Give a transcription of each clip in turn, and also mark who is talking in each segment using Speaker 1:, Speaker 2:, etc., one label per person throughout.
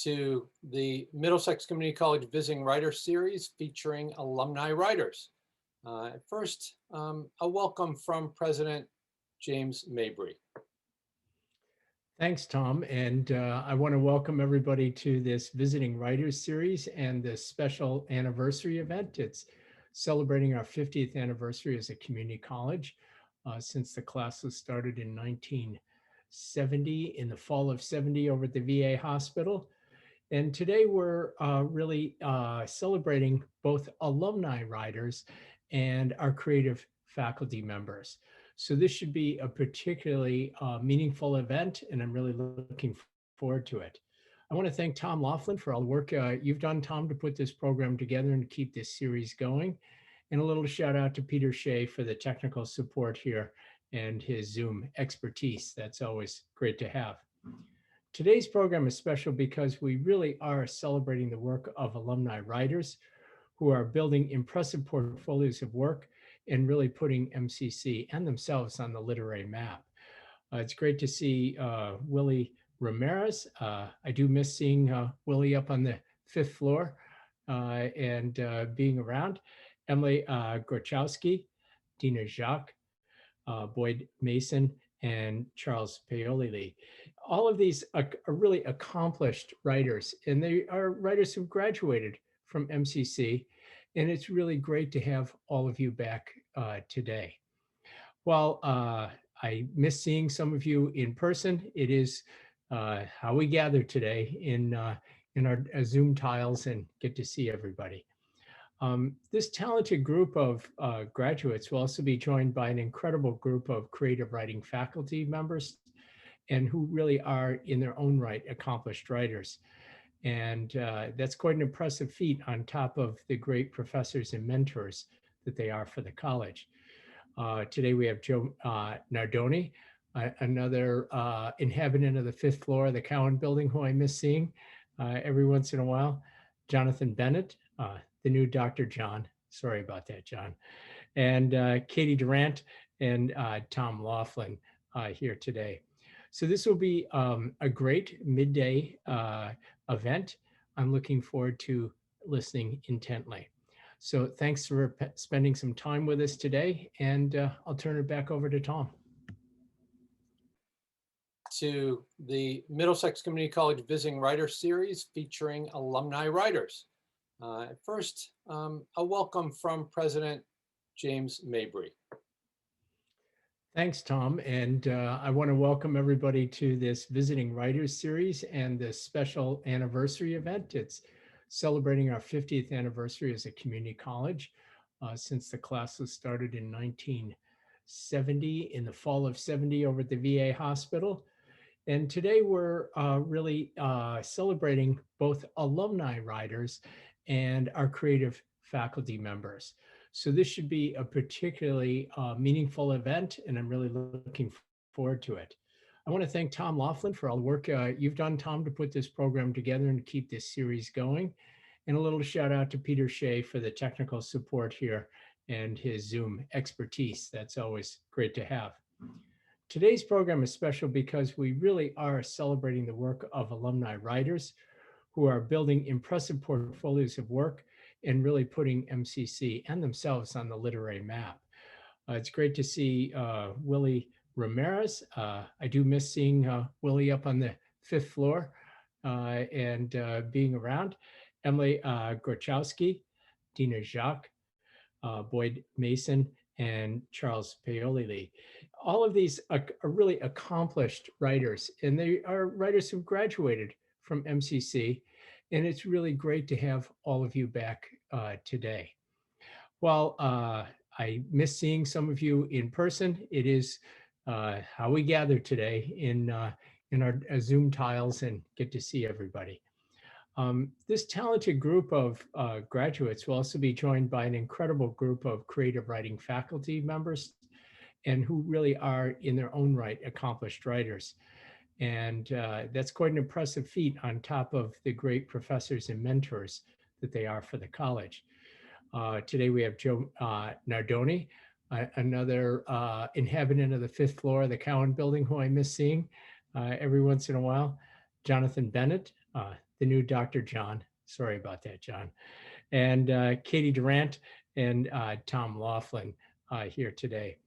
Speaker 1: to the Middlesex Community College Visiting Writer Series featuring alumni writers. First, a welcome from President James Mabry.
Speaker 2: Thanks, Tom. And I want to welcome everybody to this Visiting Writers Series and this special anniversary event. It's celebrating our 50th anniversary as a community college since the class was started in 1970, in the fall of 70 over at the VA hospital. And today we're really celebrating both alumni writers and our creative faculty members. So this should be a particularly meaningful event, and I'm really looking forward to it. I want to thank Tom Laughlin for all the work you've done, Tom, to put this program together and to keep this series going. And a little shout out to Peter Shea for the technical support here and his Zoom expertise. That's always great to have. Today's program is special because we really are celebrating the work of alumni writers who are building impressive portfolios of work and really putting MCC and themselves on the literary map. It's great to see Willie Ramirez. I do miss seeing Willie up on the 5th floor and being around. Emily Gorchowski, Dina Jacques, Boyd Mason, and Charles Paoli. All of these are really accomplished writers, and they are writers who graduated from MCC, and it's really great to have all of you back today. While I miss seeing some of you in person, it is how we gather today in our Zoom tiles and get to see everybody. This talented group of graduates will also be joined by an incredible group of creative writing faculty members and who really are in their own right accomplished writers. And that's quite an impressive feat on top of the great professors and mentors that they are for the college. Today we have Joe Nardoni, another inhabitant of the 5th floor of the Cowan building who I miss seeing every once in a while. Jonathan Bennett, the new Dr. John. Sorry about that, John. And Katie Durant and Tom Laughlin here today. So this will be a great midday event. I'm looking forward to listening intently. So thanks for spending some time with us today, and I'll turn it back over to Tom.
Speaker 1: To the Middlesex Community College Visiting Writer Series featuring alumni writers. First, a welcome from President James Mabry.
Speaker 2: Thanks, Tom. And I want to welcome everybody to this Visiting Writers Series and this special anniversary event. It's celebrating our 50th anniversary as a community college since the class was started in 1970, in the fall of 70 over at the VA hospital. And today we're really celebrating both alumni writers and our creative faculty members. So this should be a particularly meaningful event, and I'm really looking forward to it. I want to thank Tom Laughlin for all the work you've done, Tom, to put this program together and keep this series going. And a little shout out to Peter Shea for the technical support here and his Zoom expertise. That's always great to have. Today's program is special because we really are celebrating the work of alumni writers who are building impressive portfolios of work and really putting MCC and themselves on the literary map. It's great to see Willie Ramirez. I do miss seeing Willie up on the 5th floor and being around. Emily Gorchowski, Dina Jacques, Boyd Mason, and Charles Paoli. All of these are really accomplished writers, and they are writers who graduated from MCC, and it's really great to have all of you back today. While I miss seeing some of you in person, it is how we gather today in our Zoom tiles and get to see everybody. This talented group of graduates will also be joined by an incredible group of creative writing faculty members and who really are in their own right accomplished writers. And that's quite an impressive feat on top of the great professors and mentors that they are for the college. Today we have Joe Nardoni, another inhabitant of the 5th floor of the Cowan building who I miss seeing every once in a while. Jonathan Bennett, the new Dr. John. Sorry about that, John. And Katie Durant and Tom Laughlin here today.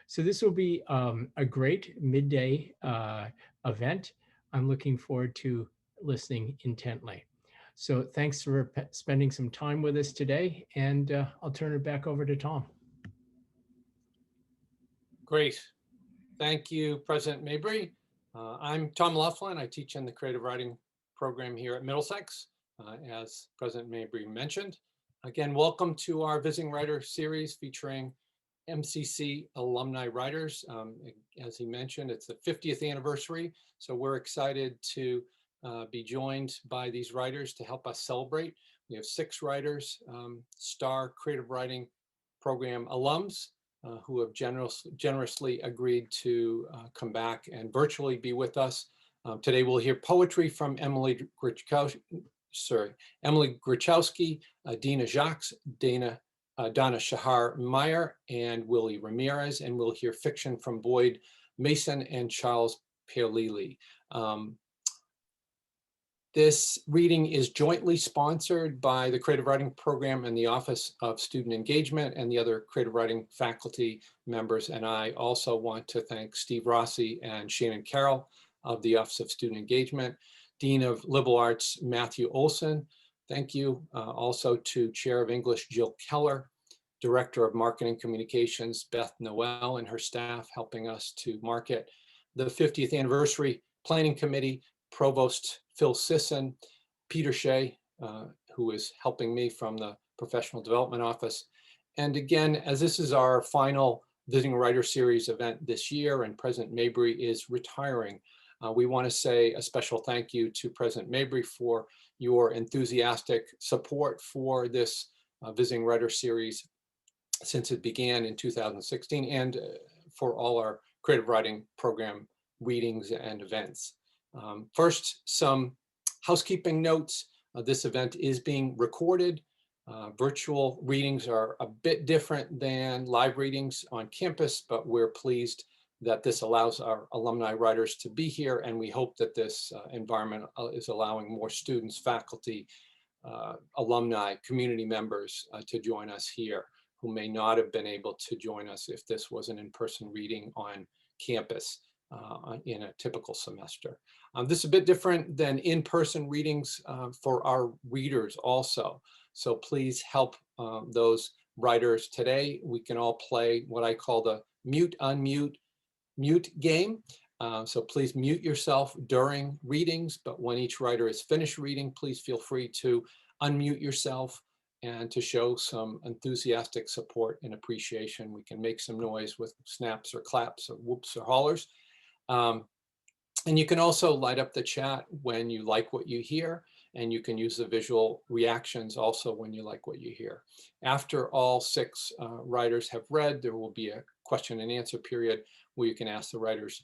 Speaker 2: So this will be a great midday event. I'm looking forward to listening intently. So thanks for spending some time with us today, and I'll turn it back over to Tom.
Speaker 1: Great. Thank you, President Mabry. I'm Tom Laughlin. I teach in the creative writing program here at Middlesex, as President Mabry mentioned. Again, welcome to our Visiting Writer series featuring MCC alumni writers. As he mentioned, it's the 50th anniversary, so we're excited to be joined by these writers to help us celebrate. We have 6 writers, STAR Creative Writing Program alums, who have generously agreed to come back and virtually be with us. Today we'll hear poetry from Emily Grichowski, Dina Jacques, Donna Shahar Meyer, and Willie Ramirez, and we'll hear fiction from Boyd Mason and Charles Perlili. This reading is jointly sponsored by the Creative Writing Program and the Office of Student Engagement and the other creative writing faculty members. And I also want to thank Steve Rossi and Shannon Carroll of the Office of Student Engagement, Dean of Liberal Arts Matthew Olson. Thank you also to Chair of English Jill Keller, Director of Marketing Communications Beth Noel and her staff helping us to market the 50th Anniversary Planning Committee, Provost Phil Sisson, Peter Shea, who is helping me from the Professional Development Office. And again, as this is our final Visiting Writer Series event this year and President Mabry is retiring, we want to say a special thank you to President Mabry for your enthusiastic support for this Visiting Writer Series since it began in 2016 and for all our creative writing program readings and events. First, some housekeeping notes. This event is being recorded. Virtual readings are a bit different than live readings on campus, but we're pleased that this allows our alumni writers to be here, and we hope that this environment is allowing more students, faculty, alumni, community members to join us here who may not have been able to join us if this was an in-person reading on campus in a typical semester. This is a bit different than in-person readings for our readers also. So please help those writers today. We can all play what I call the mute, unmute, mute game. So please mute yourself during readings, but when each writer is finished reading, please feel free to unmute yourself and to show some enthusiastic support and appreciation. We can make some noise with snaps or claps or whoops or hollers. And you can also light up the chat when you like what you hear, and you can use the visual reactions also when you like what you hear. After all 6 writers have read, there will be a question and answer period where you can ask the writers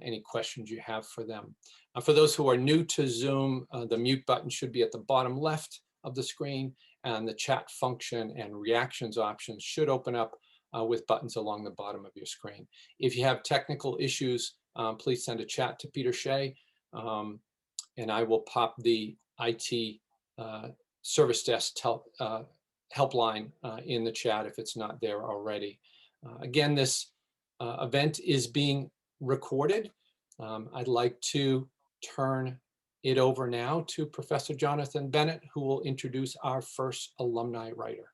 Speaker 1: any questions you have for them. For those who are new to Zoom, the mute button should be at the bottom left of the screen, and the chat function and reactions options should open up with buttons along the bottom of your screen. If you have technical issues, please send a chat to Peter Shea, and I will pop the IT service desk helpline in the chat if it's not there already. Again, this event is being recorded. I'd like to turn it over now to Professor Jonathan Bennett, who will introduce our first alumni writer.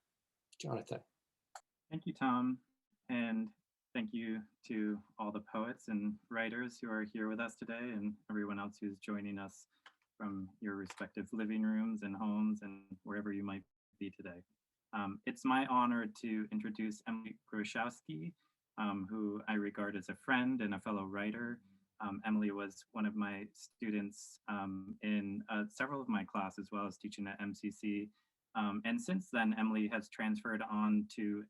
Speaker 1: Jonathan.
Speaker 3: Thank you, Tom, and thank you to all the poets and writers who are here with us today and everyone else who's joining us from your respective living rooms and homes and wherever you might be today. It's my honor to introduce Emily Grichowski, who I regard as a friend and a fellow writer. Emily was one of my students in several of my classes while I was teaching at MCC. And since then, Emily has transferred on to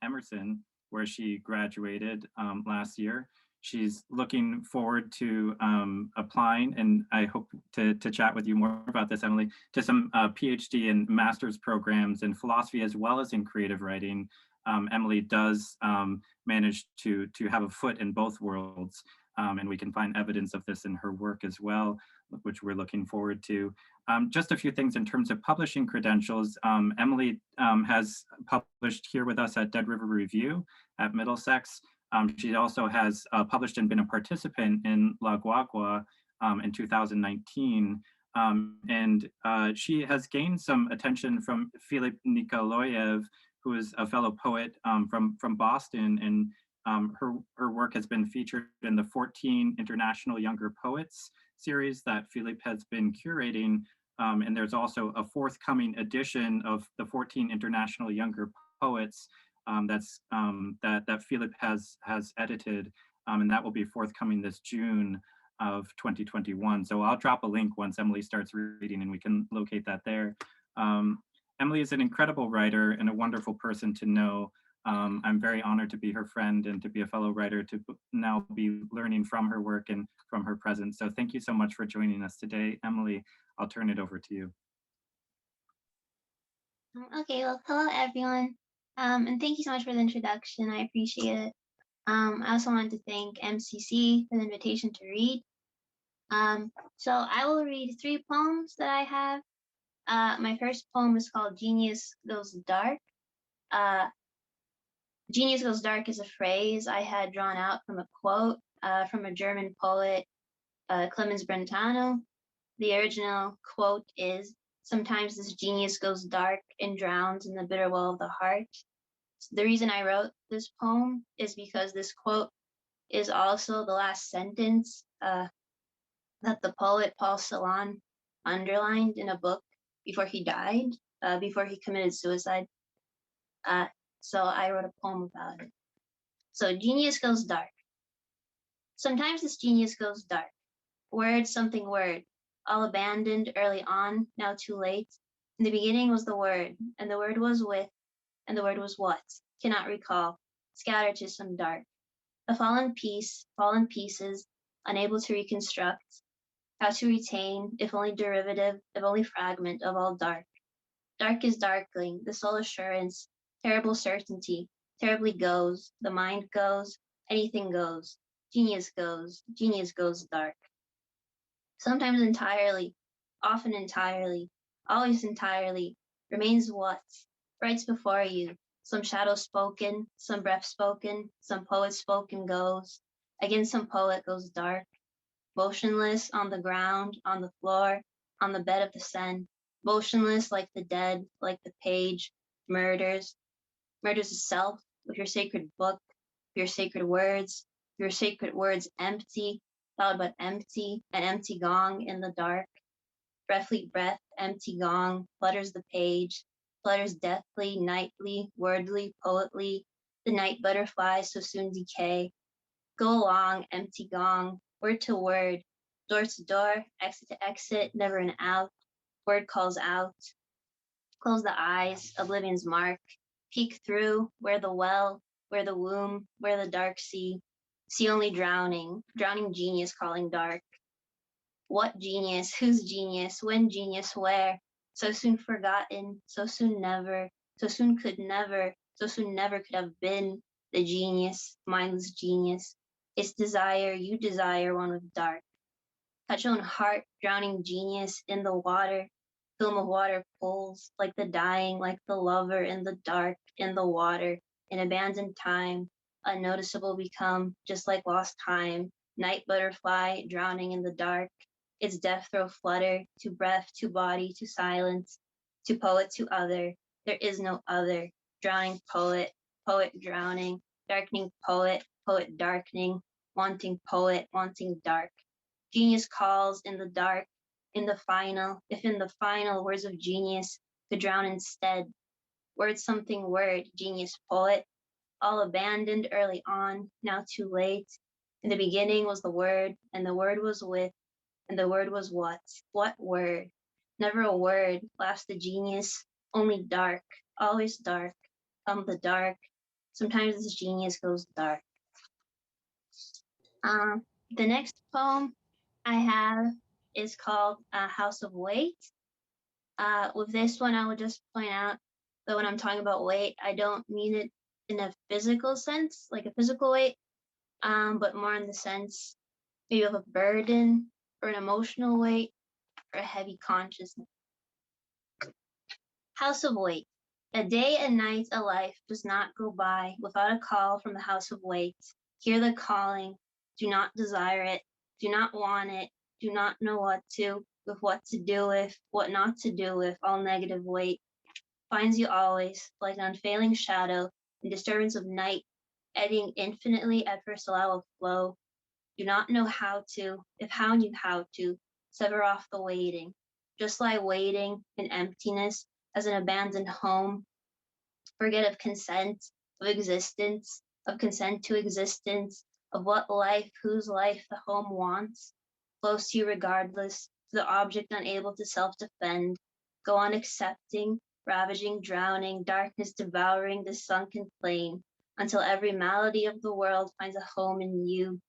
Speaker 3: Emerson, where she graduated last year. She's looking forward to applying, and I hope to chat with you more about this, Emily, to some PhD and master's programs in philosophy as well as in creative writing. Emily does manage to have a foot in both worlds. and we can find evidence of this in her work as well, which we're looking forward to. Just a few things in terms of publishing credentials. Emily has published here with us at Dead River Review at Middlesex. She also has published and been a participant in La Guagua in 2019. She has gained some attention from Filip Nikolayev, who is a fellow poet from Boston, and her work has been featured in the 14 International Younger Poets series that Filip has been curating. And there's also a forthcoming edition of the 14 International Younger Poets that Filip has edited, and that will be forthcoming this June of 2021. So I'll drop a link once Emily starts reading and we can locate that there. Emily is an incredible writer and a wonderful person to know. I'm very honored to be her friend and to be a fellow writer, to now be learning from her work and from her presence. So thank you so much for joining us today. Emily, I'll turn it over to you.
Speaker 4: Okay, well, hello everyone, and thank you so much for the introduction. I appreciate it. I also wanted to thank MCC for the invitation to read. So I will read 3 poems that I have. My first poem is called Genius Goes Dark. Genius Goes Dark is a phrase I had drawn out from a quote from a German poet, Clemens Brentano. The original quote is, "Sometimes this genius goes dark and drowns in the bitter well of the heart." The reason I wrote this poem is because this quote is also the last sentence that the poet Paul Celan underlined in a book before he died, before he committed suicide. So I wrote a poem about it. So genius goes dark. Sometimes this genius goes dark. Word something word, all abandoned early on, now too late. In the beginning was the word, and the word was with, and the word was what? Cannot recall, scattered to some dark. A fallen piece, fallen pieces, unable to reconstruct, how to retain, if only derivative, if only fragment of all dark. Dark is darkling, the sole assurance, terrible certainty, terribly goes, the mind goes, anything goes, genius goes dark. Sometimes entirely, often entirely, always entirely, remains what? Writes before you, some shadow spoken, some breath spoken, some poet spoken goes, again some poet goes dark, motionless on the ground, on the floor, on the bed of the Seine, motionless like the dead, like the page, murders itself with your sacred book, your sacred words empty, loud but empty, an empty gong in the dark. Breathly breath, empty gong, flutters the page, flutters deathly, nightly, wordly, poetly, the night butterflies so soon decay. Go along, empty gong, word to word, door to door, exit to exit, never an out, word calls out. Close the eyes, oblivion's mark, peek through, where the well, where the womb, where the dark sea, see only drowning, drowning genius calling dark. What genius, whose genius, when genius, where? So soon forgotten, so soon never, so soon never could have been the genius, mindless genius. Its desire, you desire one with dark. Touch own heart, drowning genius in the water, film of water pools, like the dying, like the lover in the dark, in the water, in abandoned time, unnoticeable become, just like lost time, night butterfly drowning in the dark, its death throw flutter, to breath, to body, to silence, to poet, to other, there is no other, drowning poet, poet drowning, darkening poet, poet darkening, wanting poet, wanting dark. Genius calls in the dark, in the final, if in the final words of genius could drown instead. Word something word, genius poet, all abandoned early on, now too late. In the beginning was the word, and the word was with, and the word was what? What word? Never a word, laughs the genius, only dark, always dark, come the dark. Sometimes this genius goes dark. The next poem I have is called House of Weight. With this one, I will just point out that when I'm talking about weight, I don't mean it in a physical sense, like a physical weight, but more in the sense maybe of a burden or an emotional weight or a heavy consciousness. House of Weight. A day, a night, a life does not go by without a call from the House of Weight. Hear the calling. Do not desire it. Do not want it. Do not know what to, with what to do with, what not to do with. All negative weight finds you always like an unfailing shadow in disturbance of night, eddying infinitely at first allow of flow. Do not know how to, if how knew how to, sever off the waiting. Just lie waiting in emptiness as an abandoned home. Forget of consent, of consent to existence, of what life, whose life the home wants. Close to you regardless, to the object unable to self-defend. Go on accepting, ravaging, drowning, darkness devouring the sunken plain, until every malady of the world finds a home in you.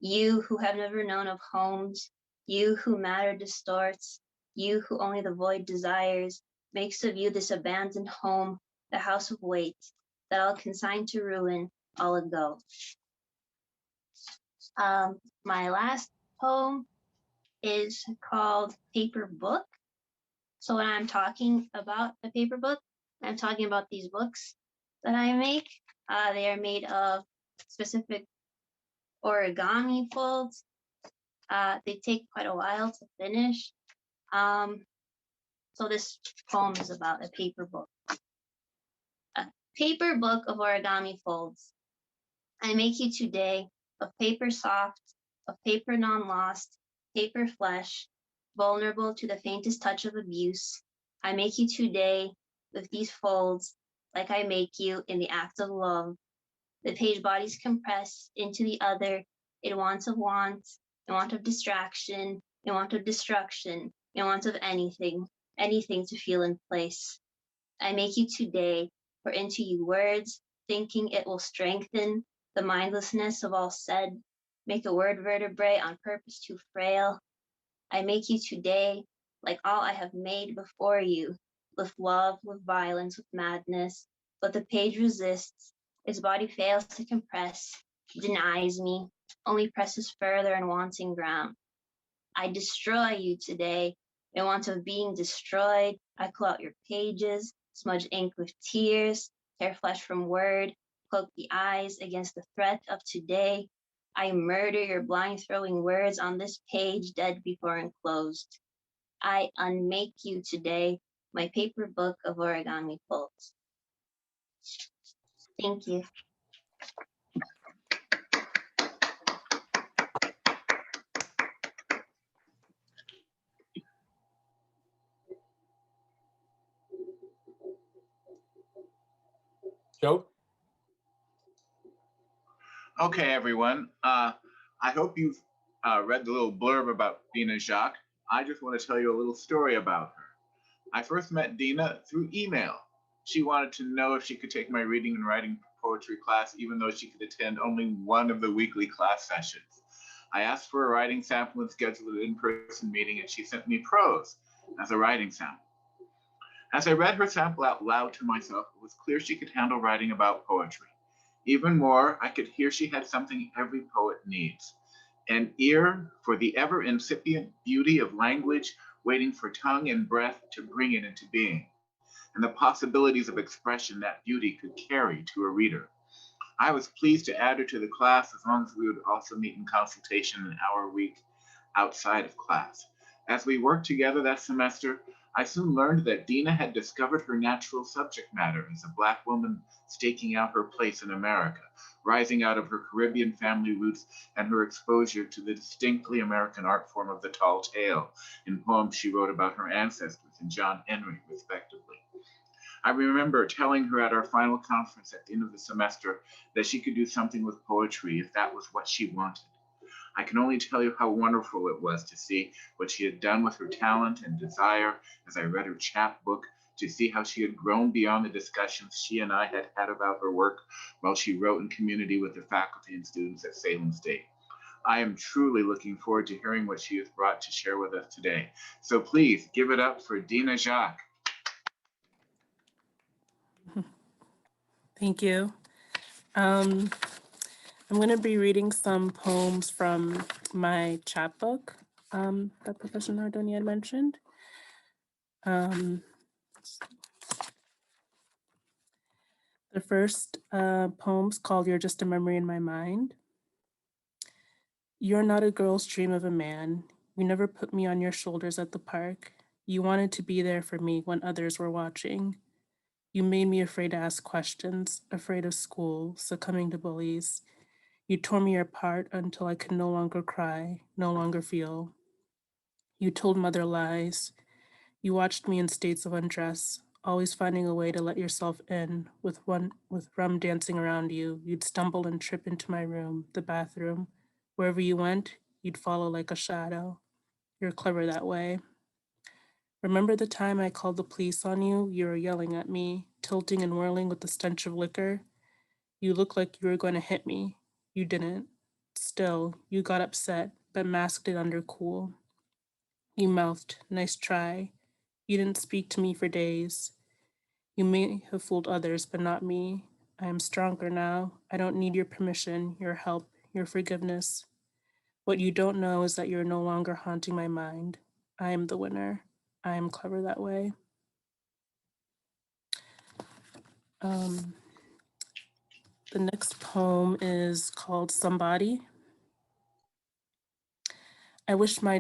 Speaker 4: You who have never known of homes, you who matter distorts, you who only the void desires, makes of you this abandoned home, the house of weight, that I'll consign to ruin all ago. My last poem is called Paper Book. So when I'm talking about a paper book, I'm talking about these books that I make. They are made of specific origami folds. They take quite a while to finish. So this poem is about a paper book. A paper book of origami folds. I make you today of paper soft, of paper non-lost, paper flesh, vulnerable to the faintest touch of abuse. I make you today with these folds, like I make you in the act of love. The page bodies compress into the other, in want of want, in want of distraction, in want of destruction, in want of anything to feel in place. I make you today, for into you words, thinking it will strengthen the mindlessness of all said, make a word vertebrae on purpose too frail. I make you today, like all I have made before you, with love, with violence, with madness, but the page resists, its body fails to compress, denies me, only presses further in wanting ground. I destroy you today, in want of being destroyed. I pull out your pages, smudge ink with tears, tear flesh from word, cloak the eyes against the threat of today. I murder your blind throwing words on this page, dead before enclosed. I unmake you today, my paper book of origami folds. Thank you.
Speaker 1: Joe?
Speaker 5: Okay, everyone. I hope you've read the little blurb about Dina Jacques. I just want to tell you a little story about her. I first met Dina through email. She wanted to know if she could take my reading and writing poetry class, even though she could attend only one of the weekly class sessions. I asked for a writing sample and scheduled an in-person meeting, and she sent me prose as a writing sample. As I read her sample out loud to myself, it was clear she could handle writing about poetry. Even more, I could hear she had something every poet needs: an ear for the ever incipient beauty of language, waiting for tongue and breath to bring it into being, and the possibilities of expression that beauty could carry to a reader. I was pleased to add her to the class, as long as we would also meet in consultation an hour a week outside of class. As we worked together that semester, I soon learned that Dina had discovered her natural subject matter as a Black woman staking out her place in America, rising out of her Caribbean family roots and her exposure to the distinctly American art form of the tall tale in poems she wrote about her ancestors and John Henry, respectively. I remember telling her at our final conference at the end of the semester that she could do something with poetry if that was what she wanted. I can only tell you how wonderful it was to see what she had done with her talent and desire as I read her chapbook, to see how she had grown beyond the discussions she and I had had about her work while she wrote in community with the faculty and students at Salem State. I am truly looking forward to hearing what she has brought to share with us today. So please give it up for Dina Jacques.
Speaker 6: Thank you. I'm going to be reading some poems from my chapbook that Professor Nardoni had mentioned. The first poem's called You're Just a Memory in My Mind. You're not a girl's dream of a man. You never put me on your shoulders at the park. You wanted to be there for me when others were watching. You made me afraid to ask questions, afraid of school, succumbing to bullies. You tore me apart until I could no longer cry, no longer feel. You told mother lies. You watched me in states of undress, always finding a way to let yourself in with rum dancing around you. You'd stumble and trip into my room, the bathroom. Wherever you went, you'd follow like a shadow. You're clever that way. Remember the time I called the police on you? You were yelling at me, tilting and whirling with the stench of liquor. You looked like you were going to hit me. You didn't. Still, you got upset, but masked it under cool. You mouthed, nice try. You didn't speak to me for days. You may have fooled others, but not me. I am stronger now. I don't need your permission, your help, your forgiveness. What you don't know is that you're no longer haunting my mind. I am the winner. I am clever that way. The next poem is called Somebody. I wish my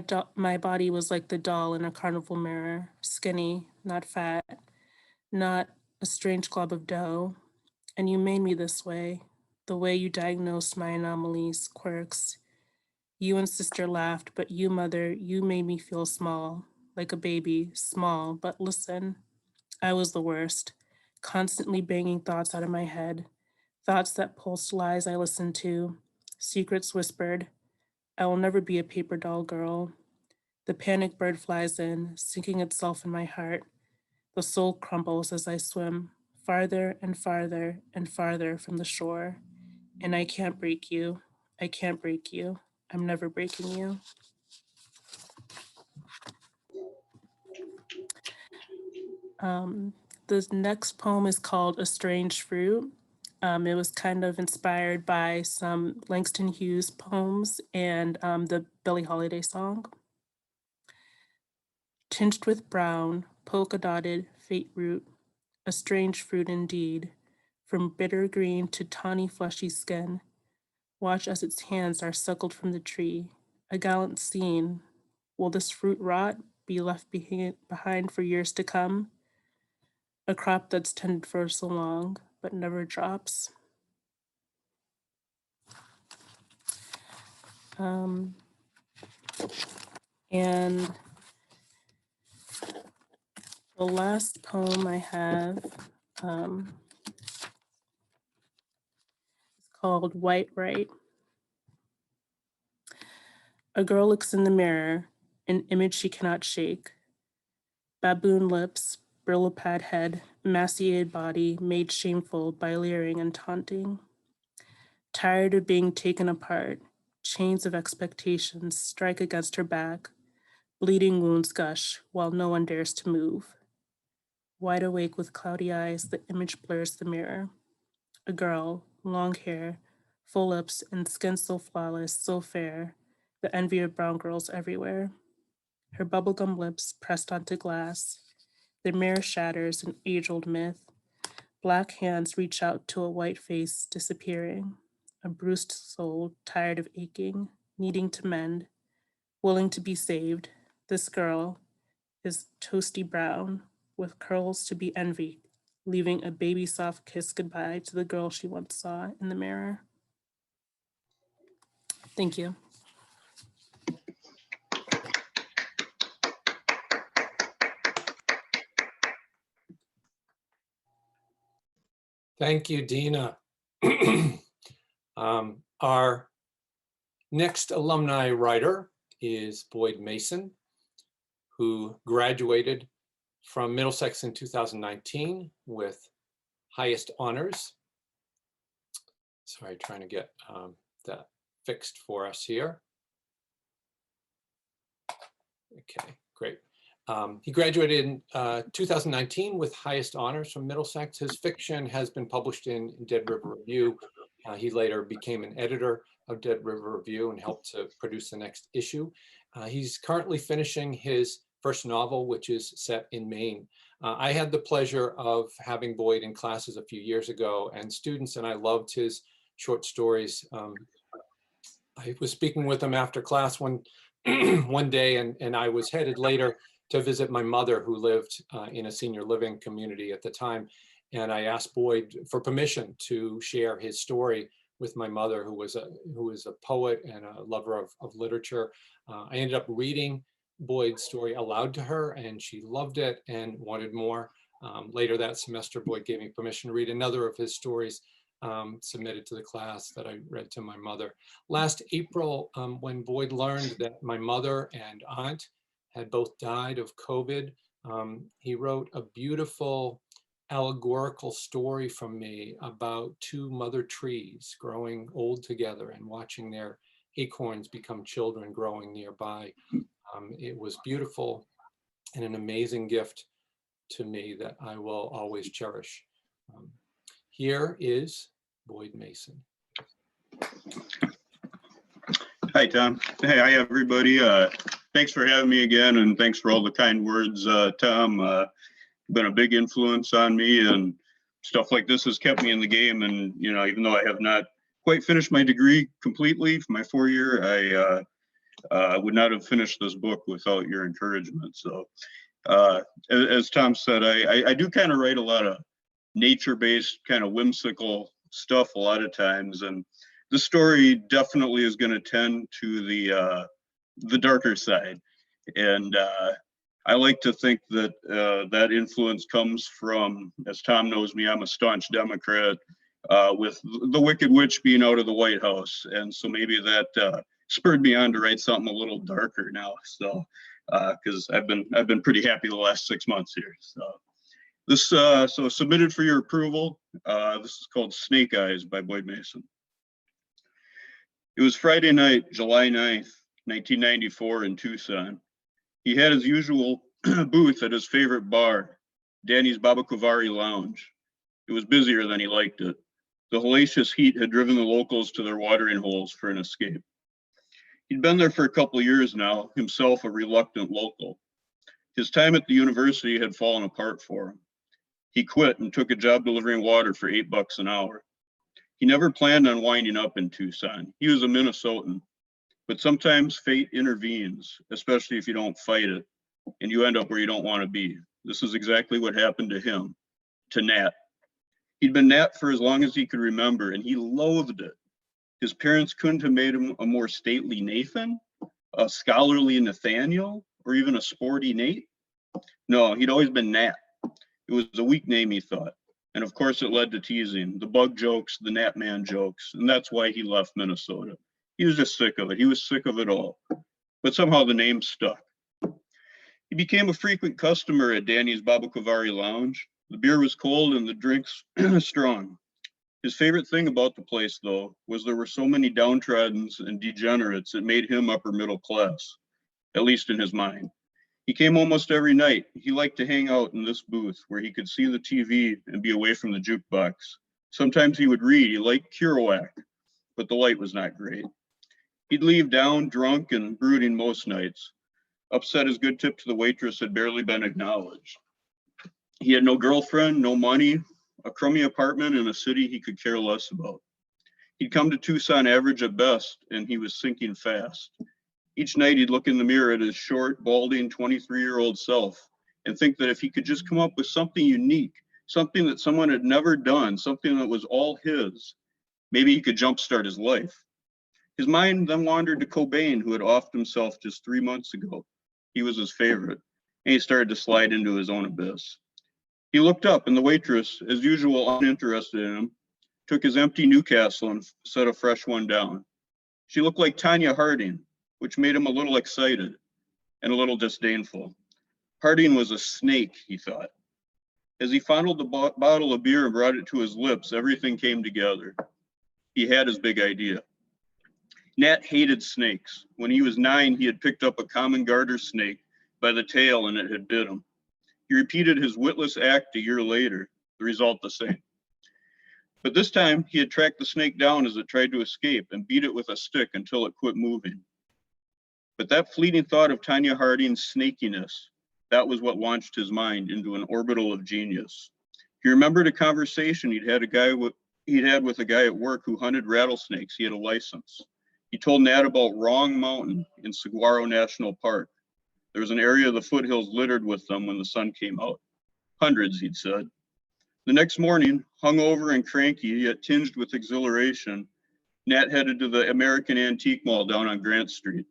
Speaker 6: body was like the doll in a carnival mirror, skinny, not fat, not a strange glob of dough. And you made me this way, the way you diagnosed my anomalies, quirks. You and sister laughed, but you, mother, you made me feel small, like a baby, small, but listen, I was the worst, constantly banging thoughts out of my head, thoughts that pulsed lies I listened to, secrets whispered, I will never be a paper doll girl. The panic bird flies in, sinking itself in my heart. The soul crumbles as I swim, farther and farther and farther from the shore. And I can't break you. I can't break you. I'm never breaking you. The next poem is called A Strange Fruit. It was kind of inspired by some Langston Hughes poems and the Billie Holiday song. Tinged with brown, polka-dotted fate root, a strange fruit indeed, from bitter green to tawny fleshy skin. Watch as its hands are suckled from the tree, a gallant scene. Will this fruit rot, be left behind for years to come? A crop that's tended for so long, but never drops. And the last poem I have is called White Right. A girl looks in the mirror, an image she cannot shake. Baboon lips, Brillo pad head, emaciated body made shameful by leering and taunting. Tired of being taken apart, chains of expectations strike against her back, bleeding wounds gush while no one dares to move. Wide awake with cloudy eyes, the image blurs the mirror. A girl, long hair, full lips, and skin so flawless, so fair, the envy of brown girls everywhere. Her bubblegum lips pressed onto glass. The mirror shatters an age-old myth. Black hands reach out to a white face disappearing. A bruised soul, tired of aching, needing to mend, willing to be saved. This girl is toasty brown, with curls to be envied, leaving a baby soft kiss goodbye to the girl she once saw in the mirror. Thank you.
Speaker 1: Thank you, Dina. Our next alumni writer is Boyd Mason, who graduated from Middlesex in 2019 with highest honors. Sorry, trying to get that fixed for us here. Okay, great. He graduated in 2019 with highest honors from Middlesex. His fiction has been published in Dead River Review, He later became an editor of Dead River Review and helped to produce the next issue. He's currently finishing his first novel, which is set in Maine. I had the pleasure of having Boyd in classes a few years ago, and students and I loved his short stories. I was speaking with him after class one day, and I was headed later to visit my mother, who lived in a senior living community at the time. And I asked Boyd for permission to share his story with my mother, who was a poet and a lover of literature. I ended up reading Boyd's story aloud to her, and she loved it and wanted more. Later that semester, Boyd gave me permission to read another of his stories submitted to the class that I read to my mother. Last April, when Boyd learned that my mother and aunt had both died of COVID, he wrote a beautiful allegorical story from me about two mother trees growing old together and watching their acorns become children growing nearby. It was beautiful and an amazing gift to me that I will always cherish. Here is Boyd Mason.
Speaker 7: Hi, Tom. Hey, hi, everybody. Thanks for having me again, and thanks for all the kind words, Tom. Been a big influence on me, and stuff like this has kept me in the game. And, you know, even though I have not quite finished my degree completely for my 4-year, I would not have finished this book without your encouragement. So as Tom said, I do kind of write a lot of nature-based, kind of whimsical stuff a lot of times, and the story definitely is going to tend to the darker side. And I like to think that that influence comes from, as Tom knows me, I'm a staunch Democrat, with the Wicked Witch being out of the White House. And so maybe that spurred me on to write something a little darker now. So, because I've been pretty happy the last 6 months here. So this, so submitted for your approval. This is called Snake Eyes by Boyd Mason. It was Friday night, July 9th, 1994 in Tucson. He had his usual booth at his favorite bar, Danny's Babakuvari Lounge. It was busier than he liked it. The hellacious heat had driven the locals to their watering holes for an escape. He'd been there for a couple of years now, himself a reluctant local. His time at the university had fallen apart for him. He quit and took a job delivering water for $8 an hour. He never planned on winding up in Tucson. He was a Minnesotan. But sometimes fate intervenes, especially if you don't fight it, and you end up where you don't want to be. This is exactly what happened to him, to Nat. He'd been Nat for as long as he could remember, and he loathed it. His parents couldn't have made him a more stately Nathan, a scholarly Nathaniel, or even a sporty Nate. No, he'd always been Nat. It was a weak name, he thought. And of course it led to teasing, the bug jokes, the Nat Man jokes, and that's why he left Minnesota. He was just sick of it. He was sick of it all. But somehow the name stuck. He became a frequent customer at Danny's Babakuvari Lounge. The beer was cold and the drinks strong. His favorite thing about the place, though, was there were so many downtrodden and degenerates it made him upper middle class, at least in his mind. He came almost every night. He liked to hang out in this booth where he could see the TV and be away from the jukebox. Sometimes he would read. He liked Kerouac, but the light was not great. He'd leave down, drunk and brooding most nights. Upset his good tip to the waitress had barely been acknowledged. He had no girlfriend, no money, a crummy apartment in a city he could care less about. He'd come to Tucson average at best, and he was sinking fast. Each night he'd look in the mirror at his short, balding 23-year-old self and think that if he could just come up with something unique, something that someone had never done, something that was all his, maybe he could jumpstart his life. His mind then wandered to Cobain, who had offed himself just 3 months ago. He was his favorite, and he started to slide into his own abyss. He looked up, and the waitress, as usual uninterested in him, took his empty Newcastle and set a fresh one down. She looked like Tanya Harding, which made him a little excited and a little disdainful. Harding was a snake, he thought. As he fondled the bottle of beer and brought it to his lips, everything came together. He had his big idea. Nat hated snakes. When he was 9, he had picked up a common garter snake by the tail and it had bit him. He repeated his witless act a year later, the result the same. But this time he had tracked the snake down as it tried to escape and beat it with a stick until it quit moving. But that fleeting thought of Tanya Harding's snakiness, that was what launched his mind into an orbital of genius. He remembered a conversation he'd had with a guy at work who hunted rattlesnakes. He had a license. He told Nat about Wrong Mountain in Saguaro National Park. There was an area of the foothills littered with them when the sun came out. Hundreds, he'd said. The next morning, hungover and cranky, yet tinged with exhilaration, Nat headed to the American Antique Mall down on Grant Street.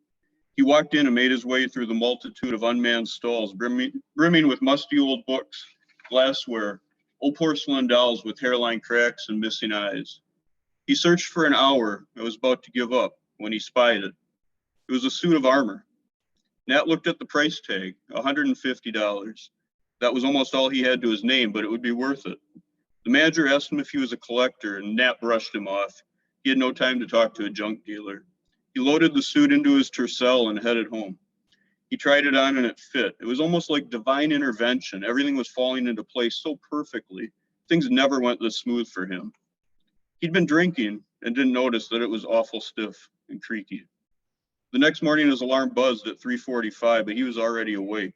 Speaker 7: He walked in and made his way through the multitude of unmanned stalls, brimming with musty old books, glassware, old porcelain dolls with hairline cracks and missing eyes. He searched for an hour and was about to give up when he spied it. It was a suit of armor. Nat looked at the price tag, $150. That was almost all he had to his name, but it would be worth it. The manager asked him if he was a collector, and Nat brushed him off. He had no time to talk to a junk dealer. He loaded the suit into his tercel and headed home. He tried it on and it fit. It was almost like divine intervention. Everything was falling into place so perfectly. Things never went this smooth for him. He'd been drinking and didn't notice that it was awful stiff and creaky. The next morning his alarm buzzed at 3:45, but he was already awake,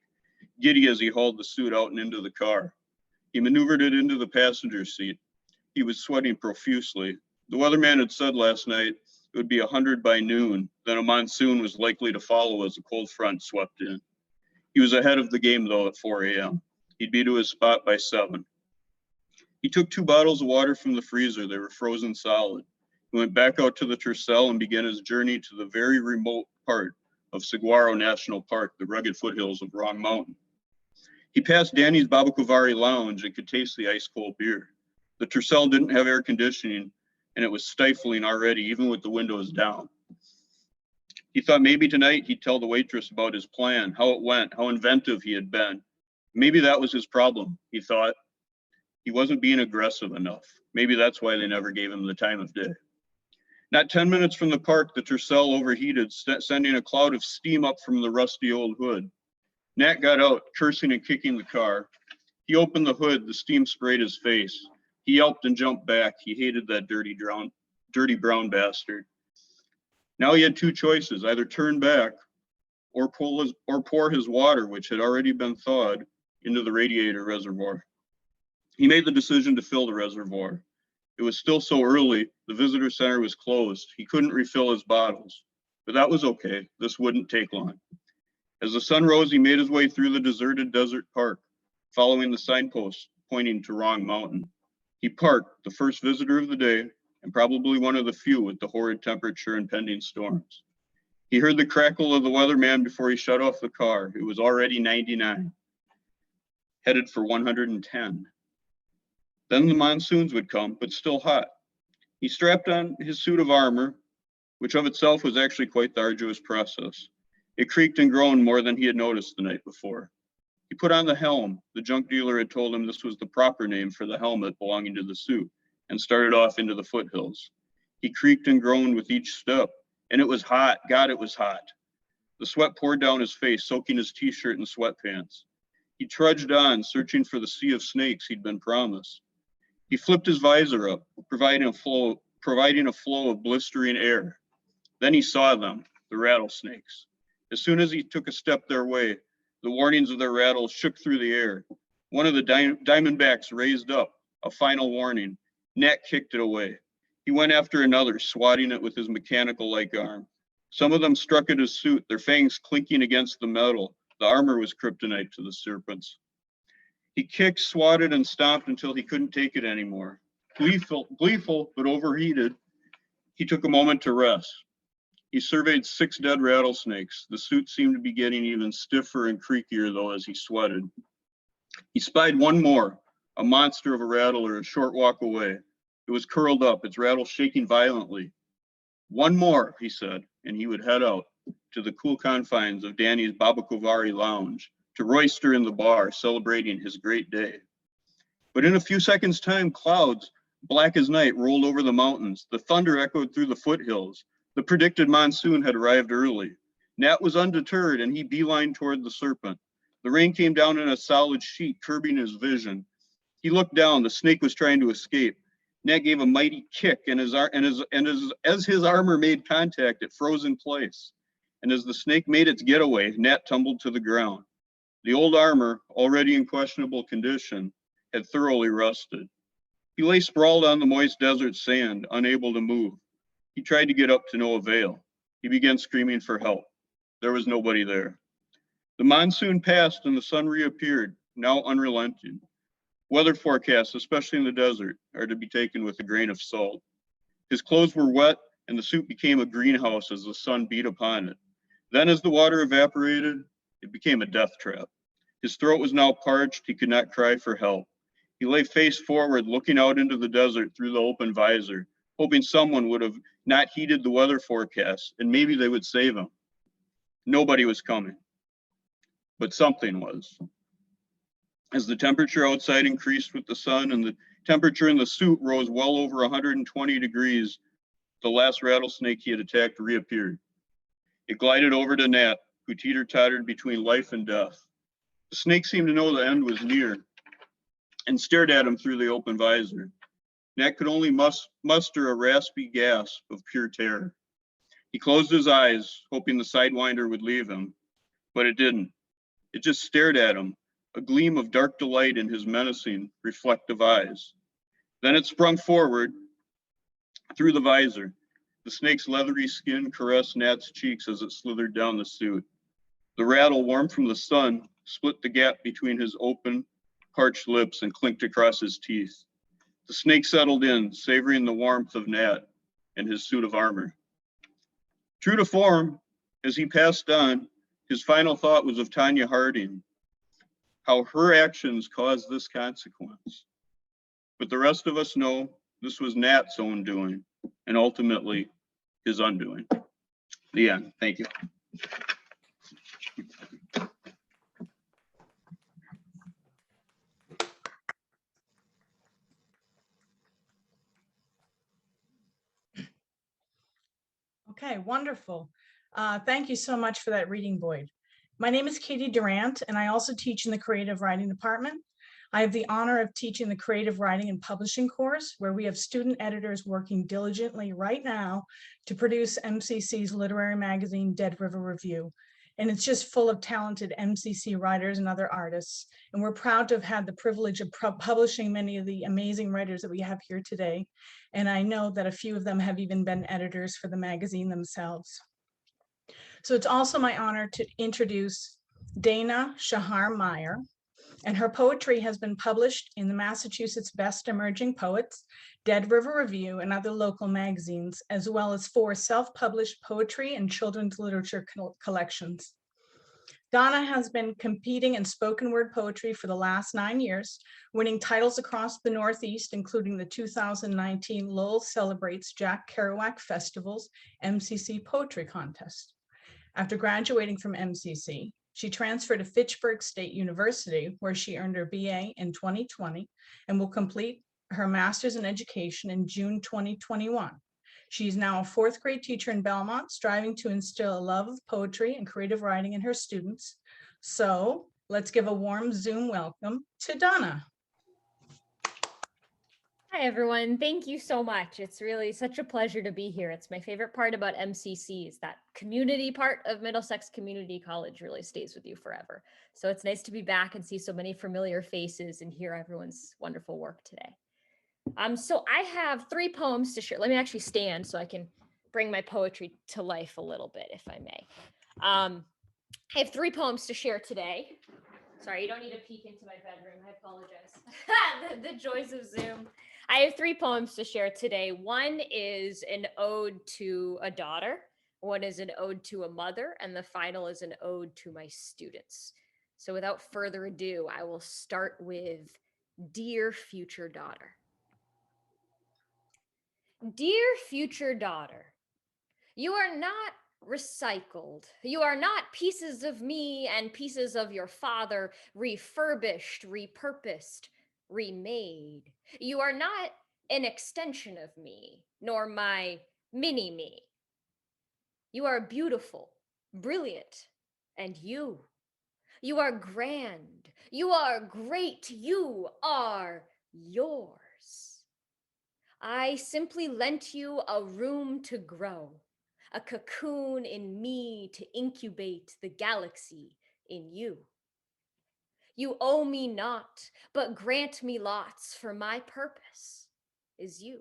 Speaker 7: giddy as he hauled the suit out and into the car. He maneuvered it into the passenger seat. He was sweating profusely. The weatherman had said last night it would be 100 by noon, then a monsoon was likely to follow as a cold front swept in. He was ahead of the game though at 4 a.m. He'd be to his spot by 7. He took 2 bottles of water from the freezer. They were frozen solid. He went back out to the tercel and began his journey to the very remote part of Saguaro National Park, the rugged foothills of Wrong Mountain. He passed Danny's Babacovari Lounge and could taste the ice-cold beer. The tercel didn't have air conditioning, and it was stifling already, even with the windows down. He thought maybe tonight he'd tell the waitress about his plan, how it went, how inventive he had been. Maybe that was his problem, he thought. He wasn't being aggressive enough. Maybe that's why they never gave him the time of day. Not 10 minutes from the park, the tercel overheated, sending a cloud of steam up from the rusty old hood. Nat got out, cursing and kicking the car. He opened the hood, the steam sprayed his face. He yelped and jumped back. He hated that dirty brown bastard. Now he had 2 choices, either turn back or pour his water, which had already been thawed, into the radiator reservoir. He made the decision to fill the reservoir. It was still so early, the visitor center was closed. He couldn't refill his bottles, but that was okay. This wouldn't take long. As the sun rose, he made his way through the deserted desert park, following the signpost pointing to Wrong Mountain. He parked, the first visitor of the day, and probably one of the few with the horrid temperature and pending storms. He heard the crackle of the weatherman before he shut off the car. It was already 99, headed for 110. Then the monsoons would come, but still hot. He strapped on his suit of armor, which of itself was actually quite the arduous process. It creaked and groaned more than he had noticed the night before. He put on the helm. The junk dealer had told him this was the proper name for the helmet belonging to the suit, and started off into the foothills. He creaked and groaned with each step, and it was hot. God, it was hot. The sweat poured down his face, soaking his t-shirt and sweatpants. He trudged on, searching for the sea of snakes he'd been promised. He flipped his visor up, providing a flow of blistering air. Then he saw them, the rattlesnakes. As soon as he took a step their way, the warnings of their rattles shook through the air. One of the diamondbacks raised up, a final warning. Nat kicked it away. He went after another, swatting it with his mechanical-like arm. Some of them struck at his suit, their fangs clinking against the metal. The armor was kryptonite to the serpents. He kicked, swatted, and stomped until he couldn't take it anymore. Gleeful, but overheated, he took a moment to rest. He surveyed 6 dead rattlesnakes. The suit seemed to be getting even stiffer and creakier, though, as he sweated. He spied one more, a monster of a rattler, a short walk away. It was curled up, its rattle shaking violently. One more, he said, and he would head out to the cool confines of Danny's Babacovari Lounge, to roister in the bar, celebrating his great day. But in a few seconds' time, clouds, black as night, rolled over the mountains. The thunder echoed through the foothills. The predicted monsoon had arrived early. Nat was undeterred, and he beelined toward the serpent. The rain came down in a solid sheet, curbing his vision. He looked down. The snake was trying to escape. Nat gave a mighty kick, and as his armor made contact, it froze in place. And as the snake made its getaway, Nat tumbled to the ground. The old armor, already in questionable condition, had thoroughly rusted. He lay sprawled on the moist desert sand, unable to move. He tried to get up to no avail. He began screaming for help. There was nobody there. The monsoon passed and the sun reappeared, now unrelenting. Weather forecasts, especially in the desert, are to be taken with a grain of salt. His clothes were wet and the suit became a greenhouse as the sun beat upon it. Then as the water evaporated, it became a death trap. His throat was now parched. He could not cry for help. He lay face forward, looking out into the desert through the open visor, hoping someone would have not heeded the weather forecast and maybe they would save him. Nobody was coming, but something was. As the temperature outside increased with the sun and the temperature in the suit rose well over 120 degrees, the last rattlesnake he had attacked reappeared. It glided over to Nat, who teeter-tottered between life and death. The snake seemed to know the end was near and stared at him through the open visor. Nat could only muster a raspy gasp of pure terror. He closed his eyes, hoping the sidewinder would leave him, but it didn't. It just stared at him, a gleam of dark delight in his menacing, reflective eyes. Then it sprung forward through the visor. The snake's leathery skin caressed Nat's cheeks as it slithered down the suit. The rattle, warm from the sun, split the gap between his open, parched lips and clinked across his teeth. The snake settled in, savoring the warmth of Nat and his suit of armor. True to form, as he passed on, his final thought was of Tanya Harding, how her actions caused this consequence. But the rest of us know this was Nat's own doing, and ultimately his undoing. The end. Thank you.
Speaker 8: Okay, wonderful. Thank you so much for that reading, Boyd. My name is Katie Durant, and I also teach in the creative writing department. I have the honor of teaching the creative writing and publishing course, where we have student editors working diligently right now to produce MCC's literary magazine, Dead River Review. And it's just full of talented MCC writers and other artists. And we're proud to have had the privilege of publishing many of the amazing writers that we have here today. And I know that a few of them have even been editors for the magazine themselves. So it's also my honor to introduce Dana Shahar Meyer, and her poetry has been published in the Massachusetts Best Emerging Poets, Dead River Review, and other local magazines, as well as 4 self-published poetry and children's literature collections. Donna has been competing in spoken word poetry for the last 9 years, winning titles across the Northeast, including the 2019 Lowell Celebrates Jack Kerouac Festival's MCC Poetry Contest. After graduating from MCC, she transferred to Fitchburg State University, where she earned her BA in 2020 and will complete her master's in education in June 2021. She's now a 4th grade teacher in Belmont, striving to instill a love of poetry and creative writing in her students. So let's give a warm Zoom welcome to Donna.
Speaker 9: Hi, everyone. Thank you so much. It's really such a pleasure to be here. It's my favorite part about MCC is that community part of Middlesex Community College really stays with you forever. So it's nice to be back and see so many familiar faces and hear everyone's wonderful work today. So I have 3 poems to share. Let me actually stand so I can bring my poetry to life a little bit, if I may. I have 3 poems to share today. Sorry, you don't need to peek into my bedroom. I apologize. the joys of Zoom. I have 3 poems to share today. One is an ode to a daughter. One is an ode to a mother. And the final is an ode to my students. So without further ado, I will start with Dear Future Daughter. Dear future daughter, you are not recycled. You are not pieces of me and pieces of your father, refurbished, repurposed, remade. You are not an extension of me, nor my mini-me. You are beautiful, brilliant, and you. You are grand. You are great. You are yours. I simply lent you a room to grow, a cocoon in me to incubate the galaxy in you. You owe me naught, but grant me lots, for my purpose is you.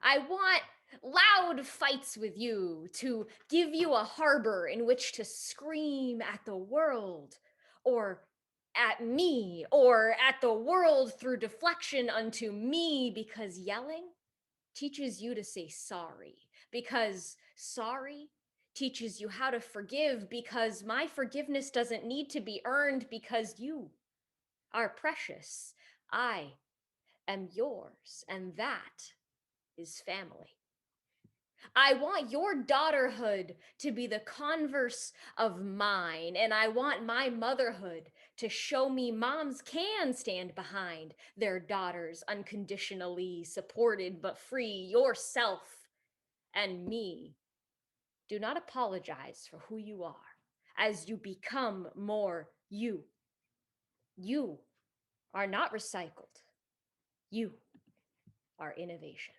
Speaker 9: I want loud fights with you, to give you a harbor in which to scream at the world, or at me, or at the world through deflection unto me, because yelling teaches you to say sorry, because sorry teaches you how to forgive, because my forgiveness doesn't need to be earned, because you are precious. I am yours, and that is family. I want your daughterhood to be the converse of mine, and I want my motherhood to show me moms can stand behind their daughters, unconditionally supported but free. Yourself and me. Do not apologize for who you are as you become more you. You are not recycled. You are innovation.